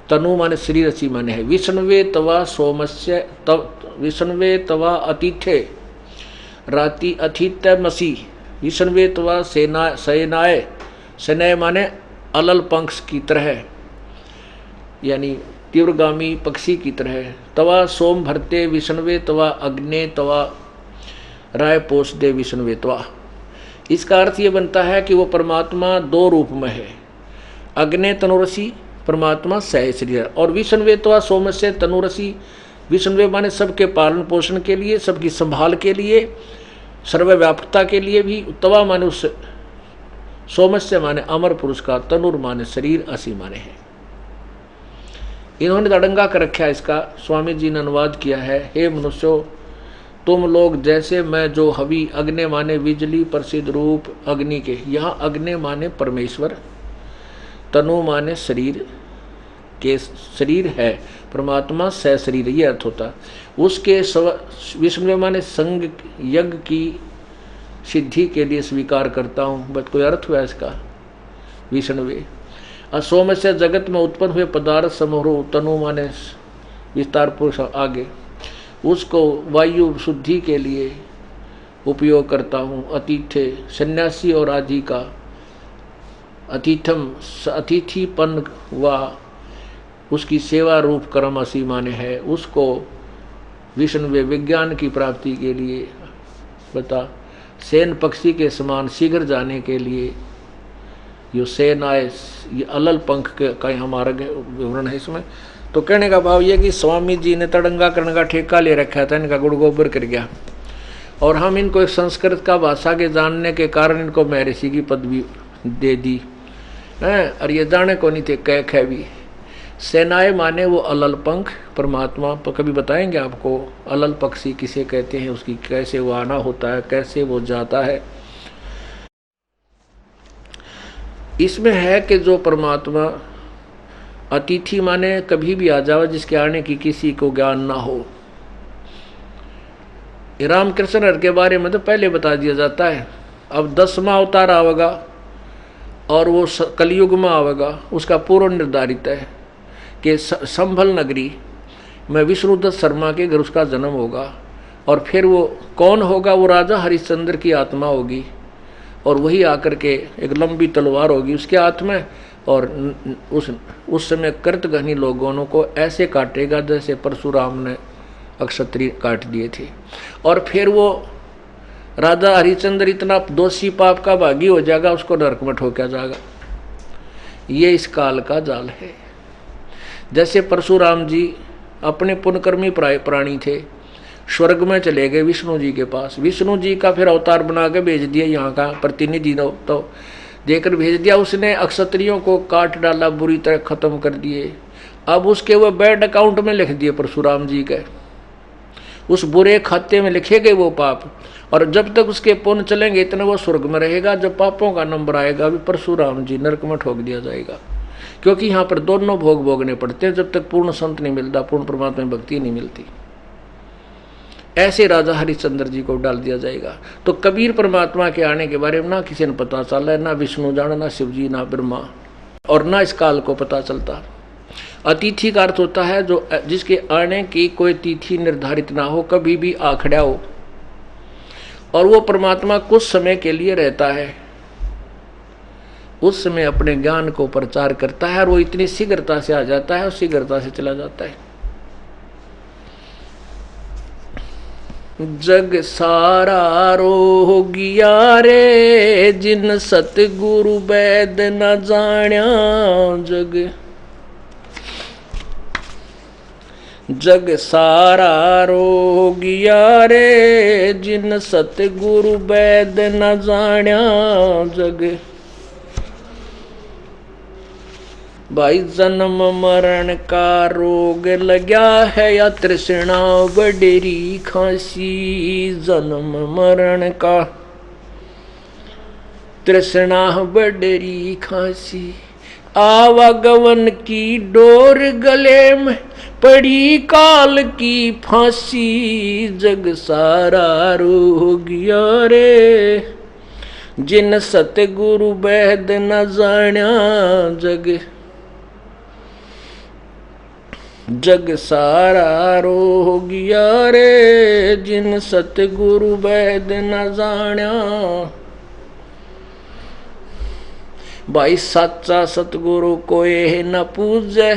तनु माने शरीर, असी माने है विष्णुवे तवा सोमस्य विष्णुवे तवा अतिथ्य राति अतिथ्य मसी, विष्णुवे तवा सेनाय सेनाय माने अलल पंख की तरह, यानी तीव्रगामी पक्षी की तरह। तवा सोम भरते विष्णुवे तवा अग्ने तवा राय पोष दे विष्णुवे तवा। इसका अर्थ ये बनता है कि वो परमात्मा दो रूप में है। अग्ने तनुरसी परमात्मा सहशरीर, और विष्णुवे तवा सोमस्य तनुरसी, विष्णुवे माने सबके पालन पोषण के लिए, सबकी संभाल के लिए, सर्वव्यापकता के लिए भी। तवा माने उस, सोमस्य माने अमर पुरुष का, तनुर माने शरीर, असी माने है। इन्होंने दड़ंगा कर रखा है इसका, स्वामी जी ने अनुवाद किया है। हे मनुष्यों, तुम लोग जैसे मैं जो हवि, अग्नि माने बिजली प्रसिद्ध रूप अग्नि के, यहाँ अग्नि माने परमेश्वर, तनु माने शरीर के, शरीर है परमात्मा सशरीर, ये अर्थ होता। उसके विष्णु माने संग यज्ञ की सिद्धि के लिए स्वीकार करता हूँ। बट कोई अर्थ हुआ इसका? विष्णुवे असोम से जगत में उत्पन्न हुए पदार्थ समूह, तनु माने विस्तार पुरुष आगे, उसको वायु शुद्धि के लिए उपयोग करता हूँ। अतिथ्य सन्यासी और आदि का, अतिथम अतिथिपन व उसकी सेवा रूप कर्म असी माने है। उसको विष्णुवे विज्ञान की प्राप्ति के लिए बता, सेन पक्षी के समान शीघ्र जाने के लिए यो सेन आए, ये अलल पंख का हमारा विवरण है इसमें। तो कहने का भाव ये कि स्वामी जी ने तड़ंगा करने का ठेका ले रखा था, इनका गुड़ गोबर कर गया, और हम इनको एक संस्कृत का भाषा के जानने के कारण इनको महर्षि की पदवी दे दी है। और ये जाने को नहीं थे कह खे भी। सेनाएं माने वो अलल पंख परमात्मा, पर कभी बताएंगे आपको अलल पक्षी किसे कहते हैं, उसकी कैसे वो आना होता है, कैसे वो जाता है। इसमें है कि जो परमात्मा अतिथि माने कभी भी आ जाओ, जिसके आने की किसी को ज्ञान ना हो। रामकृष्ण के बारे में तो पहले बता दिया जाता है। अब 10वां अवतार आवेगा और वो कलयुग में आवेगा, उसका पूर्व निर्धारित है कि संभल नगरी में विष्णुदत्त शर्मा के घर उसका जन्म होगा। और फिर वो कौन होगा? वो राजा हरिश्चंद्र की आत्मा होगी, और वही आकर के एक लंबी तलवार होगी उसके हाथ में, और उस समय कृतघ्नी लोगों को ऐसे काटेगा जैसे परशुराम ने अक्षत्रिय काट दिए थे। और फिर वो राजा हरिश्चंद्र इतना दोषी पाप का भागी हो जाएगा, उसको नरक में ठोका जाएगा। ये इस काल का जाल है। जैसे परशुराम जी अपने पुण्यकर्मी प्राणी थे, स्वर्ग में चले गए विष्णु जी के पास। विष्णु जी का फिर अवतार बना के भेज दिया, यहाँ का प्रतिनिधि तो देकर भेज दिया। उसने अक्षत्रियों को काट डाला, बुरी तरह खत्म कर दिए। अब उसके वो बैड अकाउंट में लिख दिए परशुराम जी के। उस बुरे खाते में लिखे गए वो पाप, और जब तक उसके पुण्य चलेंगे इतना वो स्वर्ग में रहेगा। जब पापों का नंबर आएगा अभी परशुराम जी नरक में ठोक दिया जाएगा, क्योंकि यहाँ पर दोनों भोग भोगने पड़ते हैं जब तक पूर्ण संत नहीं मिलता, पूर्ण परमात्मा में भक्ति नहीं मिलती। ऐसे राजा हरिश्चंद्र जी को डाल दिया जाएगा। तो कबीर परमात्मा के आने के बारे में ना किसी ने पता चला, ना विष्णु जाना, ना शिव जी, ना ब्रह्मा, और ना इस काल को पता चलता। अतिथि का अर्थ होता है जो जिसके आने की कोई तिथि निर्धारित ना हो, कभी भी आ खड़ा हो, और वो परमात्मा कुछ समय के लिए रहता है, उस समय अपने ज्ञान को प्रचार करता है, और वो इतनी शीघ्रता से आ जाता है और शीघ्रता से चला जाता है। जग सारा रोगिया रे जिन सतगुरु वैद न जाण्या, जग सारा रोगिया रे जिन सतगुरु वैद न जाण्या। जग भाई जन्म मरण का रोग लग्या है या तृष्णा बडेरी खांसी, जन्म मरण का तृष्णा बडेरी खांसी। आवागमन की डोर गले में पड़ी काल की फांसी, जग सारा रोगिया रे जिन सतगुरु वैद न जाण्या। जग सारा रोगिया रे जिन सतगुरु वैद न जाण्या। भाई सच्चा सतगुरु कोई न पूजे,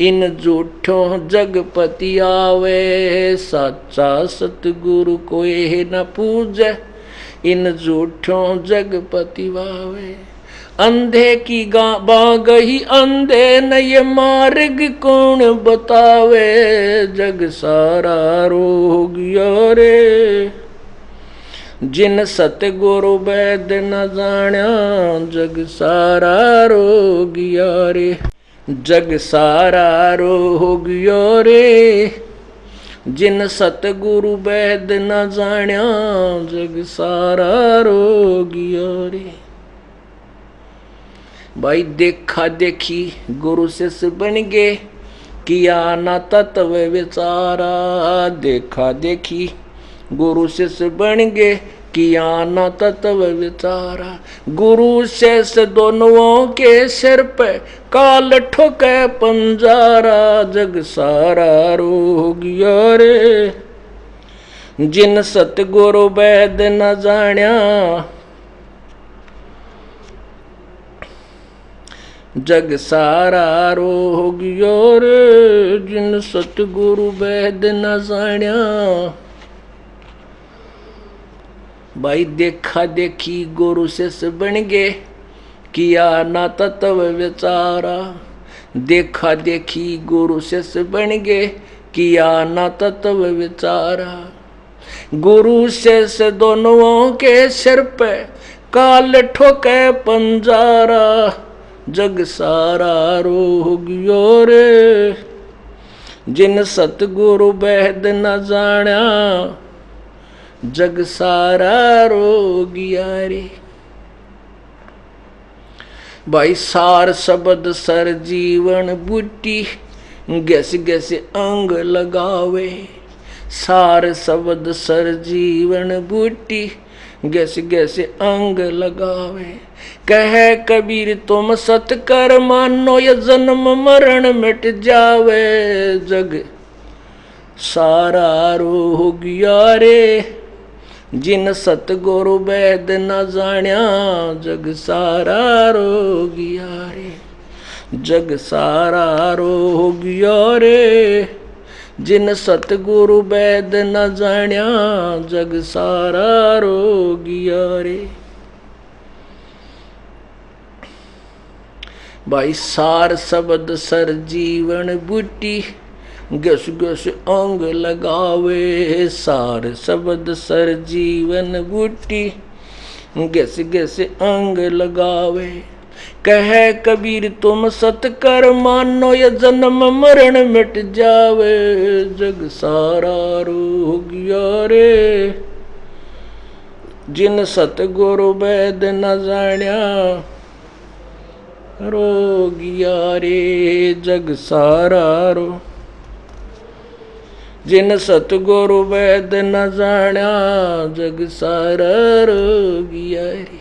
इन झूठों जगपति आवे। सच्चा सतगुरु कोई न पूजे, इन झूठों जगपति आवे। अंधे की बागही अंधे न ये मार्ग कौन बतावे, जग सारा रोगिया रे जिन सतगुरु वैद न जाण्या। जग सारा रोगिया रे, जग सारा रोगिया रे जिन सतगुरु वैद न जाण्या। जग सारा रोगिया रे। भाई देखा देखी गुरु शिष्य बन गे, किया ना तत्व विचारा। देखा देखी गुरु शिष्य बन गे, किया ना तत्व विचारा। गुरु शिष्य दोनों के सिर पे काल ठोके पंजारा। जग सारा रोगिया रे जिन सतगुरु वैद न जाण्या। जग सारा रोगिया रे जिन सतगुरु वैद न जाण्या। भाई देखा देखी गुरु शिष्य बन गे, किया ना तत्व विचारा। देखा देखी गुरु शिष्य बन गे, किया ना तत्व विचारा। गुरु शिष्य दोनों के सिर पे काल ठोके पंजारा। जग सारा रोगिया रे जिन सतगुरु वैद न जाण्या। जग सारा रोगिया रे। भाई सार शब्द सर जीवन बूटी, गैस गैस अंग लगावे। सार शब्द सर जीवन बूटी, गैस गैस अंग लगावे। कह कबीर तुम सत कर मानो, ये जन्म मरण मिट जावे। जग सारा रोगिया रे जिन सतगुरु वैद न जाण्या। जग सारा रोगिया रे, जग सारा रोगिया रे जिन सतगुरु वैद न जाण्या। जग सारा रोगिया रे। भाई सार शब्द सर जीवन बूटी, गस गस अंग लगावे। सार शब्द सर जीवन बूटी, गस गस अंग लगावे। कह कबीर तुम सत कर मानो, ये जन्म मरण मिट जावे, जग सारा रोगिया रे। जिन सतगुरु वैद न जाण्या, रोगिया रे जग सारा रो। जिन सतगुरु वैद न जाण्या, जग सारा रोगिया रे।